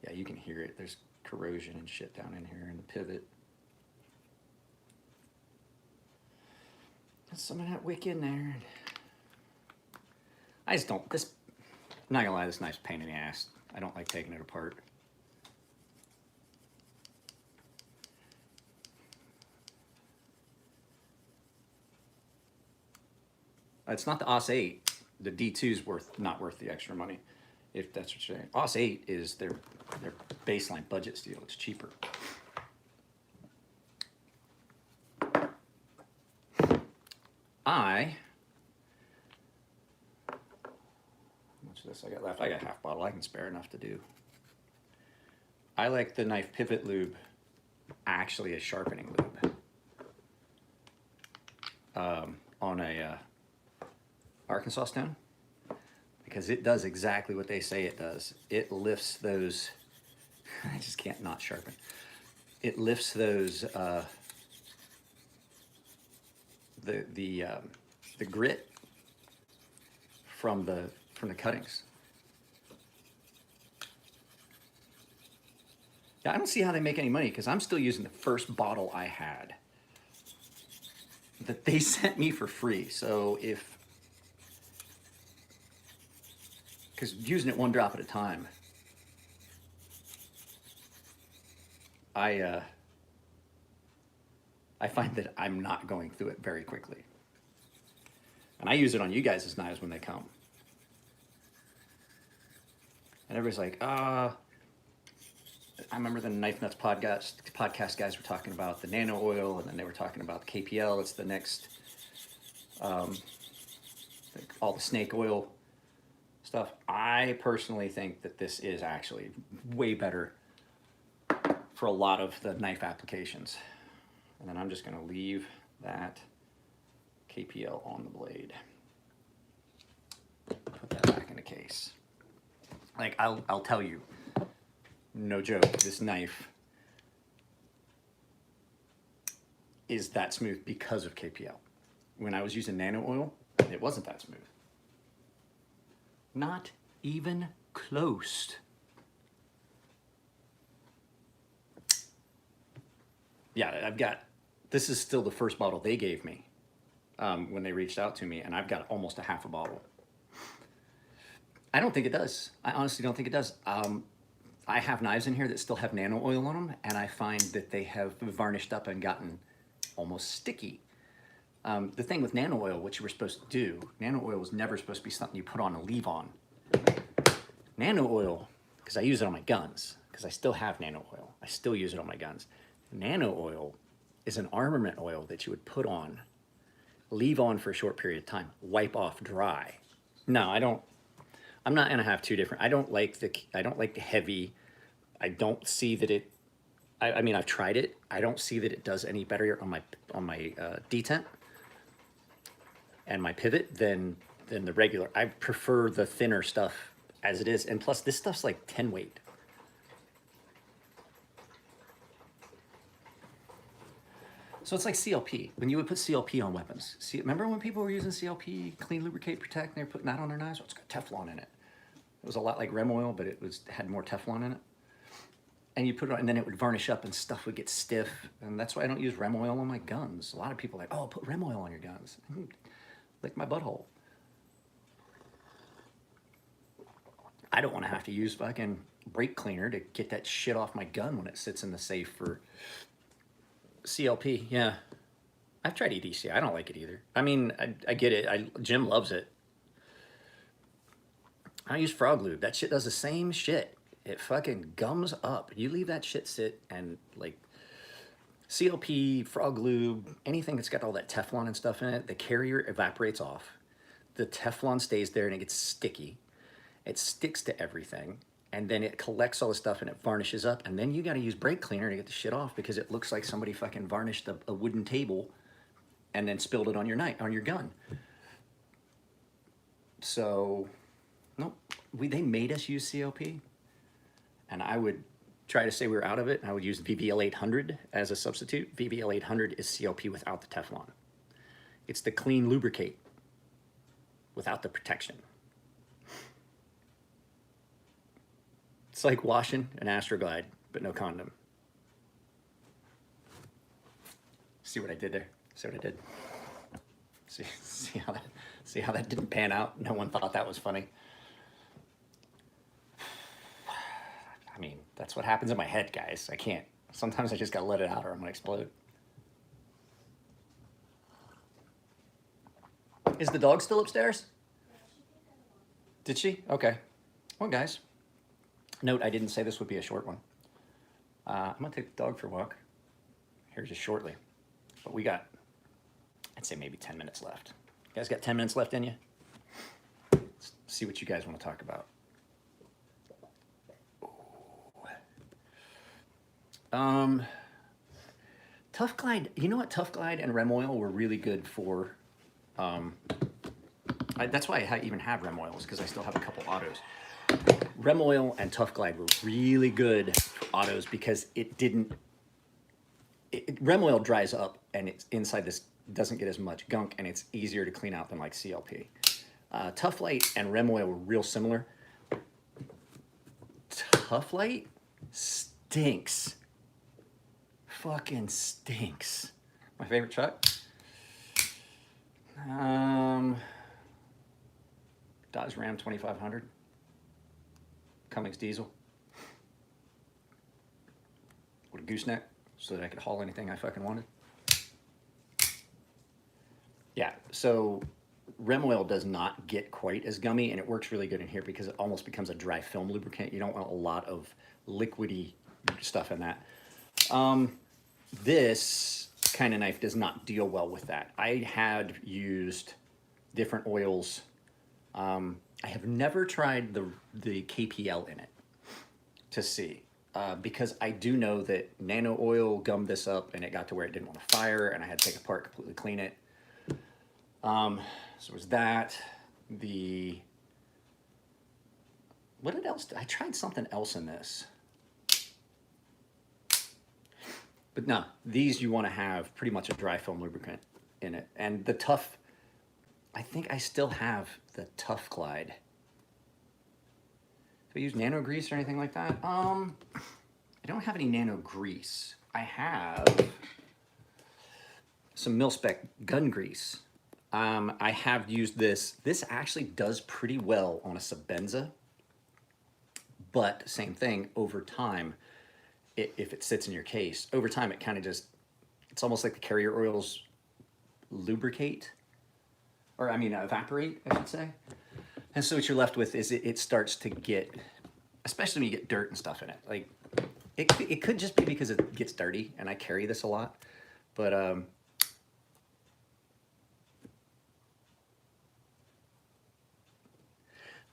Yeah, you can hear it. There's corrosion and shit down in here in the pivot. There's some of that wick in there. I just don't, I'm not gonna lie, this knife's a pain in the ass. I don't like taking it apart. It's not the AUS 8. The D2's not worth the extra money, if that's what you're saying. AUS 8 is their baseline budget steel. It's cheaper. How much of this I got left? I got half bottle. I can spare enough to do. I like the knife pivot lube, actually a sharpening lube. On a Arkansas stone. because it does exactly what they say it does. It lifts those, I just can't not sharpen. It lifts those, the grit from the cuttings. Yeah, I don't see how they make any money because I'm still using the first bottle I had that they sent me for free. So because using it one drop at a time, I find that I'm not going through it very quickly. And I use it on you guys' knives when they come. And everybody's like, I remember the Knife Nuts podcast guys were talking about the nano oil, and then they were talking about the KPL. It's the next, all the snake oil stuff. I personally think that this is actually way better for a lot of the knife applications. And then I'm just going to leave that KPL on the blade. Put that back in the case. Like, I'll tell you, no joke, this knife is that smooth because of KPL. When I was using nano oil, it wasn't that smooth. Not even close. Yeah, this is still the first bottle they gave me when they reached out to me, and I've got almost a half a bottle. I don't think it does. I honestly don't think it does. I have knives in here that still have nano oil on them, and I find that they have varnished up and gotten almost sticky. The thing with nano oil, what you were supposed to do, nano oil was never supposed to be something you put on and leave on. Nano oil, because I use it on my guns, because I still have nano oil. I still use it on my guns. Nano oil is an armament oil that you would put on, leave on for a short period of time, wipe off dry. No, I'm not gonna have two different. I don't like the heavy. I don't see that it. I mean, I've tried it. I don't see that it does any better on my detent and my pivot than the regular. I prefer the thinner stuff as it is, and plus this stuff's like 10 weight. So it's like CLP. When you would put CLP on weapons. See, remember when people were using CLP, clean, lubricate, protect, and they were putting that on their knives? Well, it's got Teflon in it. It was a lot like Rem oil, but it had more Teflon in it. And you put it on, and then it would varnish up and stuff would get stiff. And that's why I don't use Rem oil on my guns. A lot of people are like, oh, put Rem oil on your guns. Like my butthole. I don't want to have to use fucking brake cleaner to get that shit off my gun when it sits in the safe for CLP. Yeah, I've tried EDC. I don't like it either. I mean, I get it. Jim loves it. I use frog lube. That shit does the same shit. It fucking gums up. You leave that shit sit, and like CLP, frog lube, anything that's got all that Teflon and stuff in it, the carrier evaporates off. The Teflon stays there and it gets sticky. It sticks to everything, and then it collects all the stuff and it varnishes up, and then you got to use brake cleaner to get the shit off because it looks like somebody fucking varnished a wooden table and then spilled it on your gun. So, nope. They made us use CLP, and I would try to say we were out of it. I would use VBL 800 as a substitute. VBL 800 is CLP without the Teflon. It's the clean lubricate without the protection. It's like washing an Astroglide, but no condom. See what I did there? See what I did? See how that didn't pan out? No one thought that was funny. I mean, that's what happens in my head, guys. I can't. Sometimes I just gotta let it out or I'm gonna explode. Is the dog still upstairs? Did she? Okay. Well, guys. Note, I didn't say this would be a short one. I'm gonna take the dog for a walk here just shortly. But we got, I'd say maybe 10 minutes left. You guys got 10 minutes left in you? Let's see what you guys want to talk about. Tough Glide, you know what? Tough Glide and Rem Oil were really good for That's why I even have Rem oils, because I still have a couple autos. Rem oil and Tough Glide were really good for autos because it didn't. Rem oil dries up and it's inside this doesn't get as much gunk and it's easier to clean out than like CLP. Tough Light and Rem oil were real similar. Tough Light stinks. Fucking stinks. My favorite truck? Dodge Ram 2500. Cummins diesel. With a gooseneck so that I could haul anything I fucking wanted. Yeah, so Rem oil does not get quite as gummy, and it works really good in here because it almost becomes a dry film lubricant. You don't want a lot of liquidy stuff in that. This kind of knife does not deal well with that. I had used different oils. I have never tried the KPL in it to see, because I do know that nano oil gummed this up and it got to where it didn't want to fire, and I had to take it apart, completely clean it. So it was that. What else? I tried something else in this. But no, these you want to have pretty much a dry film lubricant in it. And the Tough, I think I still have the Tough Glide. Do I use nano grease or anything like that? I don't have any nano grease. I have some mil-spec gun grease. I have used this. This actually does pretty well on a Sebenza, but same thing, over time, if it sits in your case, over time it kind of just, it's almost like the carrier oils lubricate, or I mean evaporate, I should say. And so what you're left with is it starts to get, especially when you get dirt and stuff in it. Like it could just be because it gets dirty, and I carry this a lot, but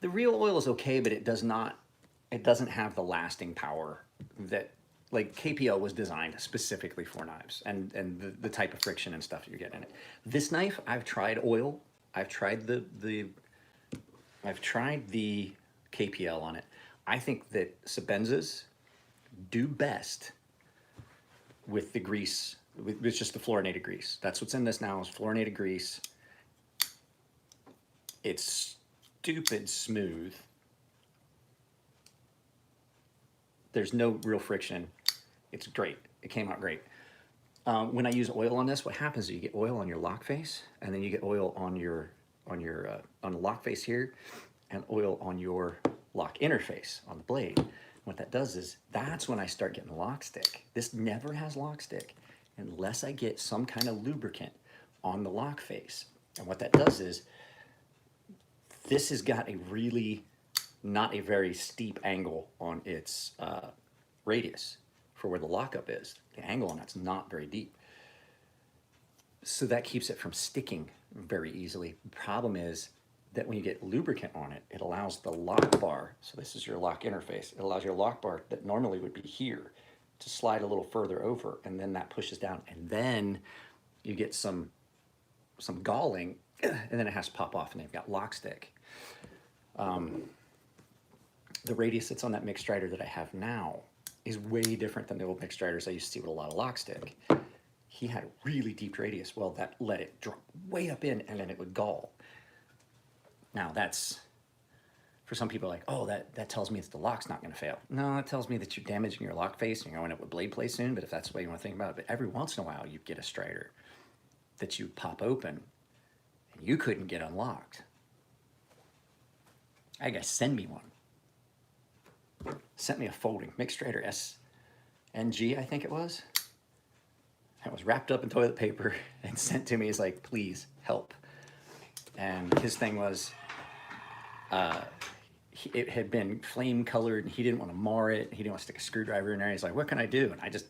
the real oil is okay, but it doesn't have the lasting power that, like, KPL was designed specifically for knives and the type of friction and stuff you're getting in it. This knife, I've tried oil. I've tried the KPL on it. I think that Sebenzas do best with the grease, with just the fluorinated grease. That's what's in this now, is fluorinated grease. It's stupid smooth. There's no real friction. It's great. It came out great. When I use oil on this, what happens is you get oil on your lock face, and then you get oil on the lock face here, and oil on your lock interface on the blade. What that does is, that's when I start getting lock stick. This never has lock stick unless I get some kind of lubricant on the lock face. And what that does is, this has got a really not a very steep angle on its radius for where the lockup is. The angle on that's not very deep. So that keeps it from sticking very easily. The problem is that when you get lubricant on it, it allows the lock bar, so this is your lock interface, it allows your lock bar that normally would be here to slide a little further over, and then that pushes down, and then you get some galling, and then it has to pop off, and they've got lock stick. The radius that's on that mixed strider that I have now is way different than the old mixed striders I used to see with a lot of lock stick. He had a really deep radius. Well, that let it drop way up in, and then it would gall. Now that's, for some people, like, oh, that tells me that the lock's not going to fail. No, it tells me that you're damaging your lock face and you're going up with blade play soon, but if that's the way you want to think about it. But every once in a while, you get a strider that you pop open and you couldn't get unlocked. I had a guy send me one. Sent me a folding mixed strider SNG, I think it was. That was wrapped up in toilet paper and sent to me. He's like, please help. And his thing was, it had been flame colored and he didn't want to mar it. He didn't want to stick a screwdriver in there. He's like, what can I do? And I just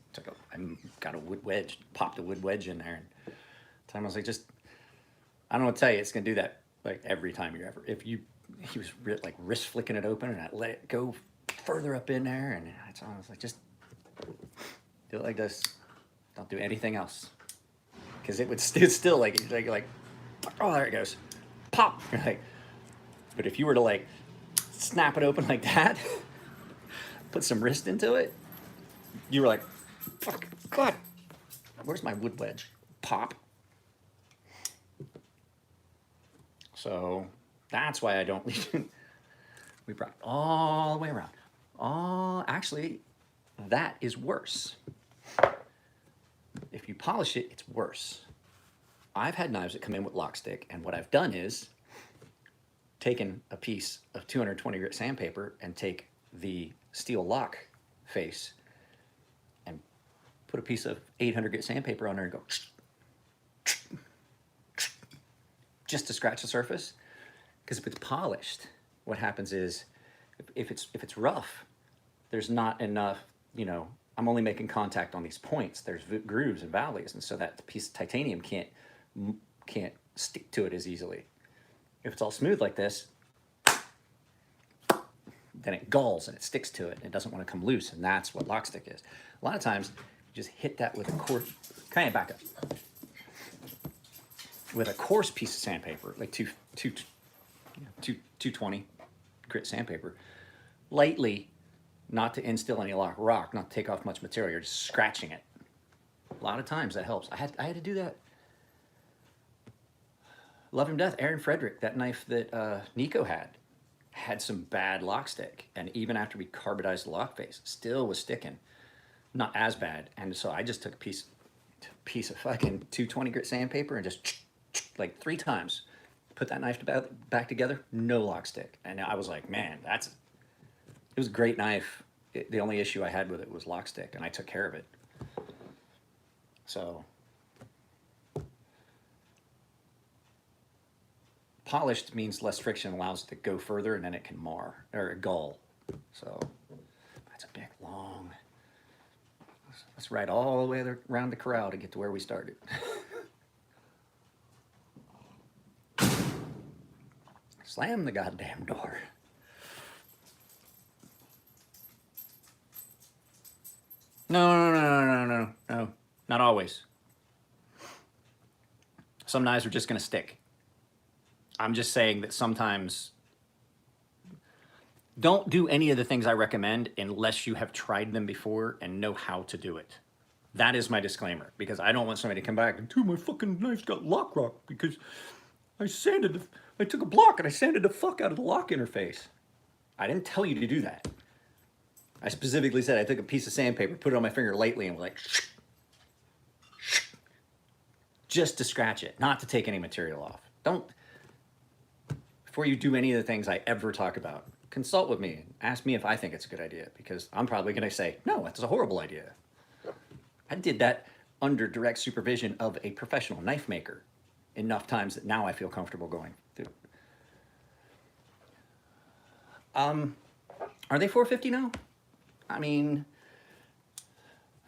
got a wood wedge, popped a wood wedge in there. And time I was like, I don't know what to tell you. It's going to do that like every time he was like wrist flicking it open, and I let it go further up in there, and I was like, just do it like this. Don't do anything else, because it would still like oh, there it goes. pop. You're like, but if you were to like snap it open like that, put some wrist into it, you were like, fuck, God, where's my wood wedge? Pop. So that's why I don't leave. We brought it all the way around. Oh, actually, that is worse. If you polish it, it's worse. I've had knives that come in with lock stick, and what I've done is taken a piece of 220 grit sandpaper and take the steel lock face and put a piece of 800 grit sandpaper on there and go just to scratch the surface. Because if it's polished, what happens is if it's rough, there's not enough, you know, I'm only making contact on these points. There's grooves and valleys, and so that piece of titanium can't stick to it as easily. If it's all smooth like this, then it gulls and it sticks to it and it doesn't want to come loose, and that's what lock stick is. A lot of times, you just hit that with a coarse, kind of back up, with a coarse piece of sandpaper, like 220 grit sandpaper, lightly, not to instill any rock, not to take off much material. You're just scratching it. A lot of times that helps. I had to do that. Love him to death, Aaron Frederick, that knife that Nico had some bad lock stick, and even after we carbonized the lock face, still was sticking. Not as bad, and so I just took a piece of fucking 220 grit sandpaper and just like 3 times, put that knife back together, no lock stick, and I was like, man, it was a great knife. The only issue I had with it was lock stick, and I took care of it. So polished means less friction, allows it to go further, and then it can mar or gull. So that's a big long. Let's ride all the way around the corral to get to where we started. Slam the goddamn door. No, not always. Some knives are just gonna stick. I'm just saying that sometimes don't do any of the things I recommend unless you have tried them before and know how to do it. That is my disclaimer, because I don't want somebody to come back and, dude, my fucking knife's got lock rock because I took a block and I sanded the fuck out of the lock interface. I didn't tell you to do that. I specifically said I took a piece of sandpaper, put it on my finger lightly, and was like, just to scratch it, not to take any material off. Before you do any of the things I ever talk about, consult with me and ask me if I think it's a good idea, because I'm probably going to say, no, that's a horrible idea. I did that under direct supervision of a professional knife maker enough times that now I feel comfortable going through. Are they $450 now? I mean,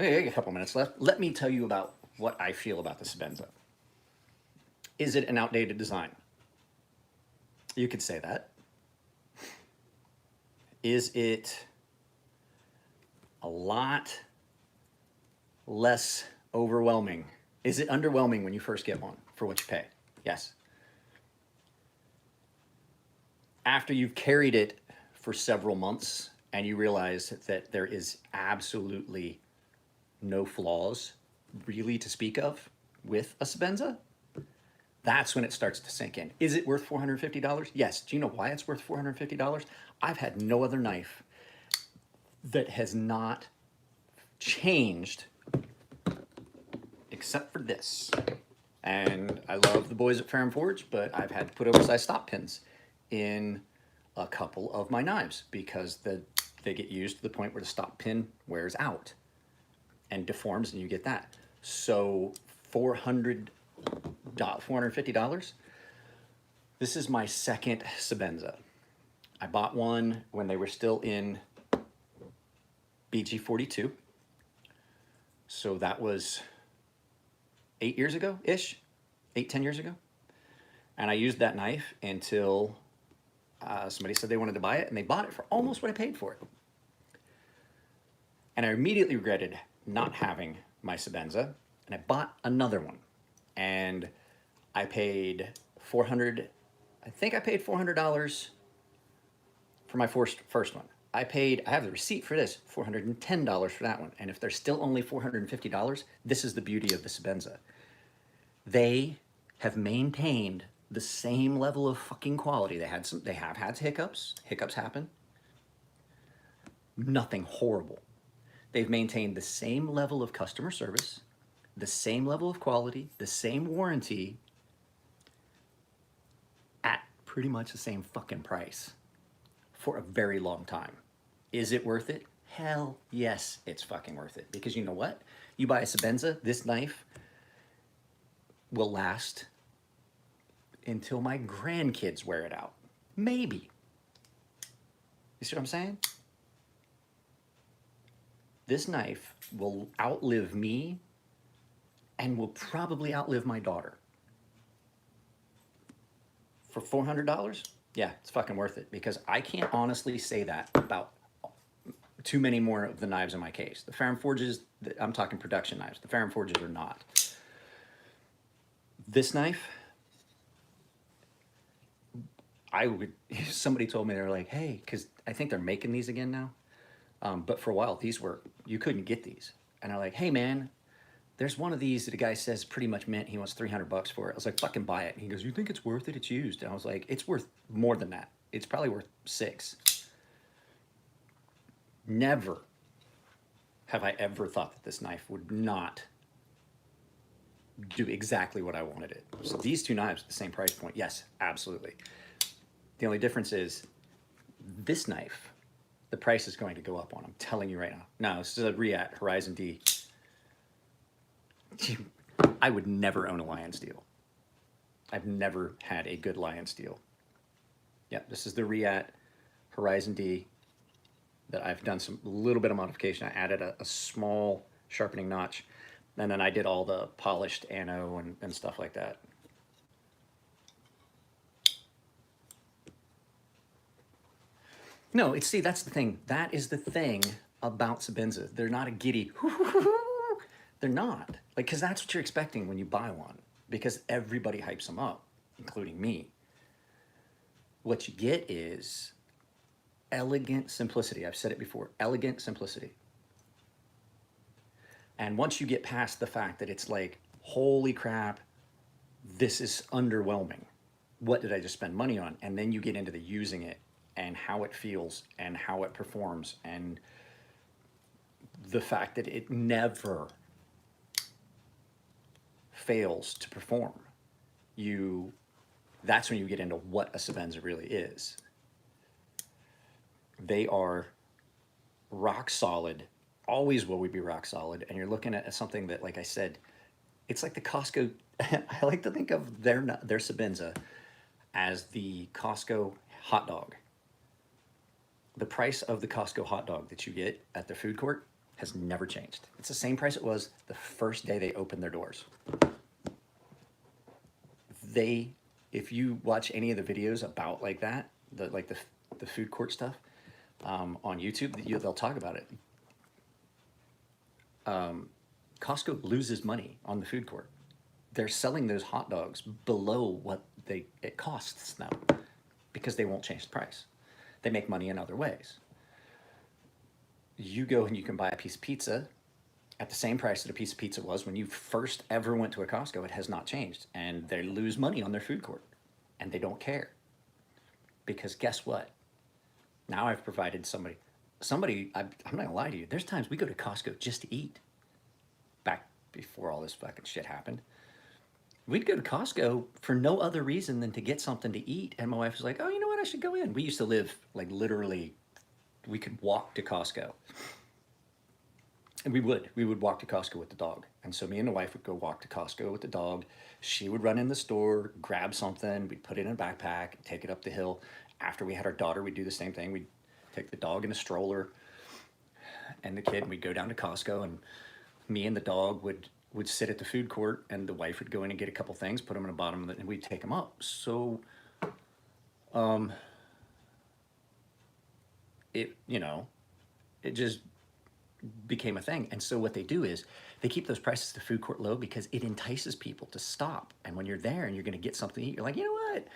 okay, I got a couple minutes left. Let me tell you about what I feel about the Sebenza. Is it an outdated design? You could say that. Is it a lot less overwhelming? Is it underwhelming when you first get one for what you pay? Yes. After you've carried it for several months and you realize that there is absolutely no flaws really to speak of with a Sebenza, that's when it starts to sink in. Is it worth $450? Yes. Do you know why it's worth $450? I've had no other knife that has not changed except for this. And I love the boys at Fair and Forge, but I've had to put oversized stop pins in a couple of my knives because they get used to the point where the stop pin wears out and deforms, and you get that. So $450. This is my second Sebenza. I bought one when they were still in BG42. So that was 8 years ago-ish, 10 years ago. And I used that knife until somebody said they wanted to buy it, and they bought it for almost what I paid for it. And I immediately regretted not having my Sebenza, and I bought another one. And I paid $400 I think I paid $400 for my first one. I have the receipt for this, $410 for that one. And if they're still only $450, this is the beauty of the Sebenza. They have maintained the same level of fucking quality. They have had hiccups. Hiccups happen. Nothing horrible. They've maintained the same level of customer service, the same level of quality, the same warranty at pretty much the same fucking price for a very long time. Is it worth it? Hell yes, it's fucking worth it. Because you know what? You buy a Sebenza, this knife will last until my grandkids wear it out. Maybe. You see what I'm saying? This knife will outlive me and will probably outlive my daughter. For $400? Yeah, it's fucking worth it, because I can't honestly say that about too many more of the knives in my case. The Ferrum Forges, I'm talking production knives. The Ferrum Forges are not. This knife, somebody told me, they were like, hey, because I think they're making these again now. But for a while, you couldn't get these. And I'm like, hey man, there's one of these that a guy says pretty much mint. He wants $300 for it. I was like, fucking buy it. And he goes, you think it's worth it? It's used. And I was like, it's worth more than that. It's probably worth $6. Never have I ever thought that this knife would not do exactly what I wanted it. So these two knives at the same price point, yes, absolutely. The only difference is this knife, the price is going to go up on. I'm telling you right now. No, this is a Reat Horizon D. I would never own a Lion Steel. I've never had a good Lion Steel. Yep, this is the Reat Horizon D that I've done a little bit of modification. I added a small sharpening notch, and then I did all the polished ano and stuff like that. No, see, that's the thing. That is the thing about Sebenza. They're not a giddy, they're not. Like, because that's what you're expecting when you buy one, because everybody hypes them up, including me. What you get is elegant simplicity. I've said it before, elegant simplicity. And once you get past the fact that it's like, holy crap, this is underwhelming. What did I just spend money on? And then you get into the using it and how it feels and how it performs and the fact that it never fails to perform. That's when you get into what a Sebenza really is. They are rock solid, always will we be rock solid, and you're looking at something that, like I said, it's like the Costco, I like to think of their Sebenza as the Costco hot dog. The price of the Costco hot dog that you get at the food court has never changed. It's the same price it was the first day they opened their doors. If you watch any of the videos about like that, the food court stuff on YouTube, they'll talk about it. Costco loses money on the food court. They're selling those hot dogs below what it costs them because they won't change the price. They make money in other ways. You go and you can buy a piece of pizza at the same price that a piece of pizza was when you first ever went to a Costco. It has not changed. And they lose money on their food court. And they don't care. Because guess what? Now I've provided somebody, I'm not gonna lie to you, there's times we go to Costco just to eat. Back before all this fucking shit happened. We'd go to Costco for no other reason than to get something to eat. And my wife was like, oh, you know what, I should go in. We used to live, like, literally, we could walk to Costco. And we would walk to Costco with the dog. And so me and the wife would go walk to Costco with the dog. She would run in the store, grab something, we'd put it in a backpack, take it up the hill. After we had our daughter, we'd do the same thing. We'd take the dog in a stroller and the kid, and we'd go down to Costco, and me and the dog would sit at the food court, and the wife would go in and get a couple things, put them in the bottom of it, and we'd take them up. So, it just became a thing. And so what they do is they keep those prices at the food court low because it entices people to stop. And when you're there and you're going to get something to eat, you're like, you know what?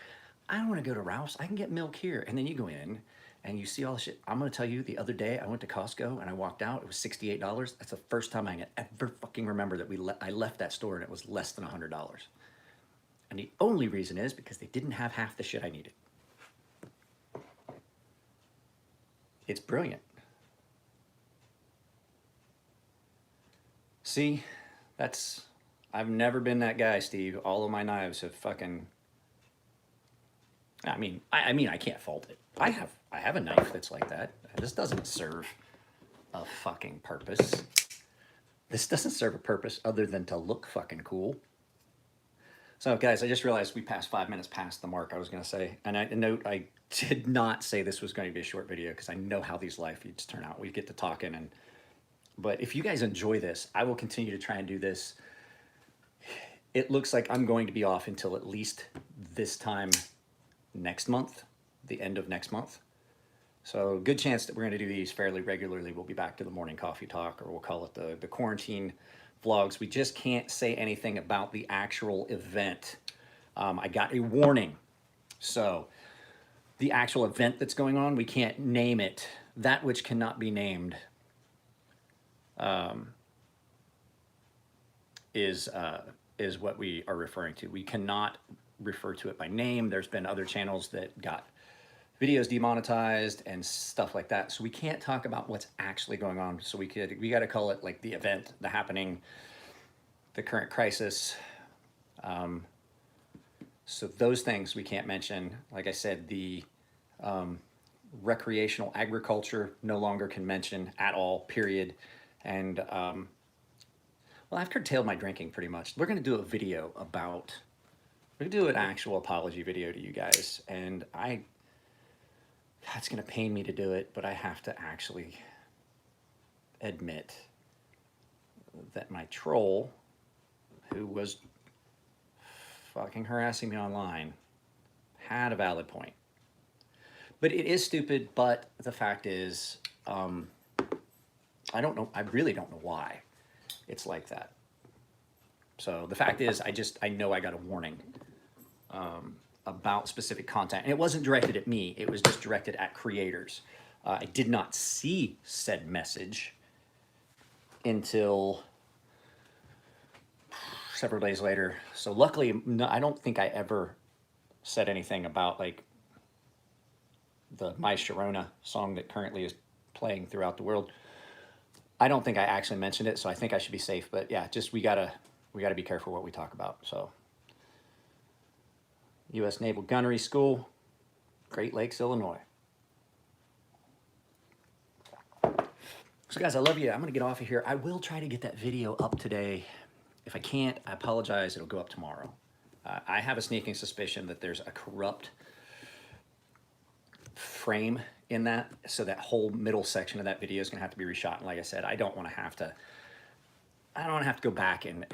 I don't want to go to Ralph's. I can get milk here. And then you go in and you see all the shit. I'm going to tell you, the other day I went to Costco and I walked out. It was $68. That's the first time I can ever fucking remember that I left that store and it was less than $100. And the only reason is because they didn't have half the shit I needed. It's brilliant. See, I've never been that guy, Steve. All of my knives have fucking, I mean, I can't fault it. I have a knife that's like that. This doesn't serve a fucking purpose. This doesn't serve a purpose other than to look fucking cool. So guys, I just realized we passed 5 minutes past the mark I was gonna say. And I did not say this was going to be a short video because I know how these live feeds turn out. We get to talking but if you guys enjoy this, I will continue to try and do this. It looks like I'm going to be off until at least this time next month, the end of next month. So good chance that we're going to do these fairly regularly. We'll be back to the morning coffee talk, or we'll call it the quarantine vlogs. We just can't say anything about the actual event. I got a warning. So the actual event that's going on, we can't name it. That which cannot be named is what we are referring to. We cannot refer to it by name. There's been other channels that got videos demonetized and stuff like that. So we can't talk about what's actually going on. So we got to call it like the event, the happening, the current crisis. So those things we can't mention. Like I said, the recreational agriculture no longer can mention at all, period. And well, I've curtailed my drinking pretty much. We're going to do a video about, we're going to do an actual apology video to you guys. And it's going to pain me to do it, but I have to actually admit that my troll, who was fucking harassing me online, had a valid point. But it is stupid, but the fact is, I don't know, I really don't know why it's like that. So the fact is, I know I got a warning about specific content. And it wasn't directed at me, it was just directed at creators. I did not see said message until several days later. So luckily, no, I don't think I ever said anything about like the My Sharona song that currently is playing throughout the world. I don't think I actually mentioned it, so I think I should be safe. But yeah, just we gotta be careful what we talk about. So, U.S. Naval Gunnery School, Great Lakes, Illinois. So guys, I love you. I'm gonna get off of here. I will try to get that video up today. If I can't, I apologize. It'll go up tomorrow. I have a sneaking suspicion that there's a corrupt frame in that, so that whole middle section of that video is gonna have to be reshot. And like I said, I don't want to have to go back and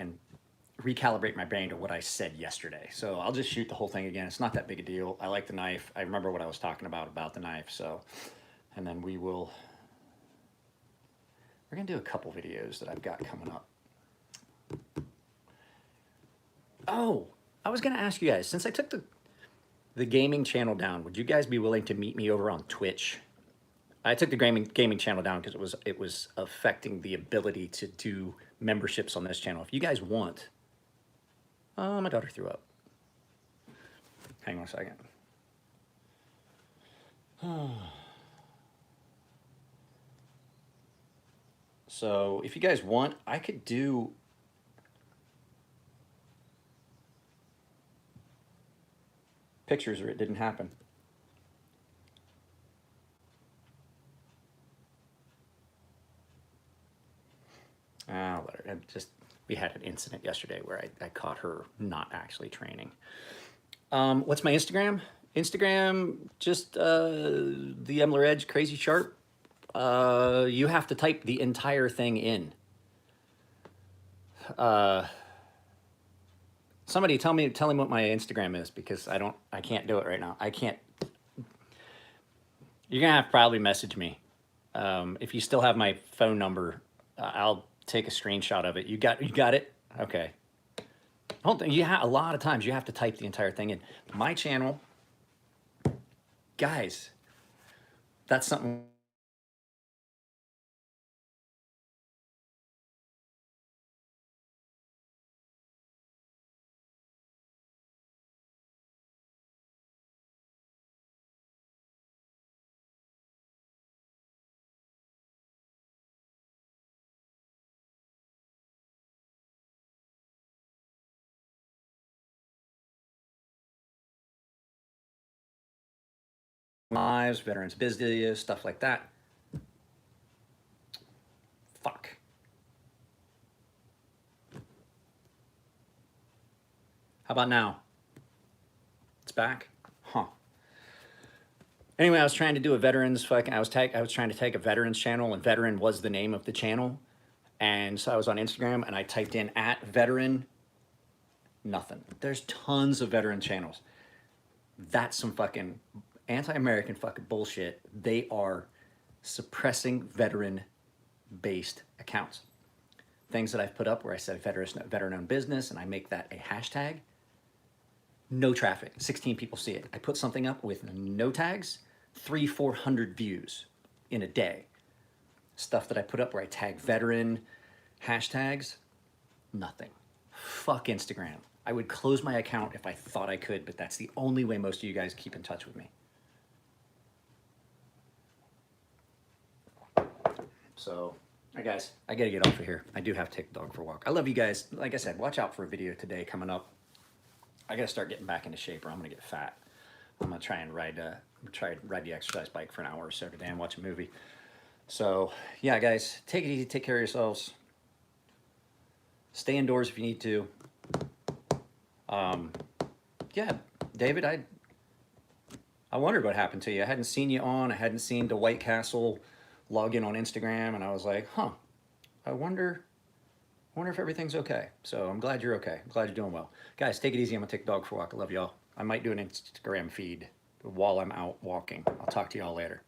recalibrate my brain to what I said yesterday. So I'll just shoot the whole thing again. It's not that big a deal. I like the knife. I remember what I was talking about the knife. So, and then we're gonna do a couple videos that I've got coming up. Oh, I was gonna ask you guys, since I took the gaming channel down, would you guys be willing to meet me over on Twitch? I took the gaming channel down because it was affecting the ability to do memberships on this channel. If you guys want, my daughter threw up. Hang on a second. So if you guys want, I could do pictures or it didn't happen. I'll let her. We had an incident yesterday where I caught her not actually training. What's my Instagram? Instagram, just the Emler Edge Crazy Sharp. You have to type the entire thing in. Somebody tell him what my Instagram is, because I can't do it right now. I can't. You're gonna have to probably message me. If you still have my phone number, I'll take a screenshot of it. You got it? Okay. A lot of times you have to type the entire thing in. My channel guys, that's something. Lives, veterans business, stuff like that. Fuck. How about now? It's back? Huh. Anyway, I was trying to do a veterans fucking, I was trying to take a veterans channel, and veteran was the name of the channel. And so I was on Instagram and I typed in at veteran, nothing. There's tons of veteran channels. That's some fucking anti-American fucking bullshit. They are suppressing veteran-based accounts. Things that I've put up where I said veteran-owned business and I make that a hashtag, no traffic, 16 people see it. I put something up with no tags, 300-400 views in a day. Stuff that I put up where I tag veteran hashtags, nothing. Fuck Instagram. I would close my account if I thought I could, but that's the only way most of you guys keep in touch with me. So, hi guys, I gotta get off of here. I do have to take the dog for a walk. I love you guys. Like I said, watch out for a video today coming up. I gotta start getting back into shape or I'm gonna get fat. I'm gonna try and ride the exercise bike for an hour or so today and watch a movie. So, yeah, guys, take it easy, take care of yourselves. Stay indoors if you need to. Yeah, David, I wondered what happened to you. I hadn't seen you on. I hadn't seen the White Castle log in on Instagram, and I was like, huh, I wonder if everything's okay. So I'm glad you're okay. I'm glad you're doing well. Guys, take it easy. I'm gonna take the dog for a walk. I love y'all. I might do an Instagram feed while I'm out walking. I'll talk to y'all later.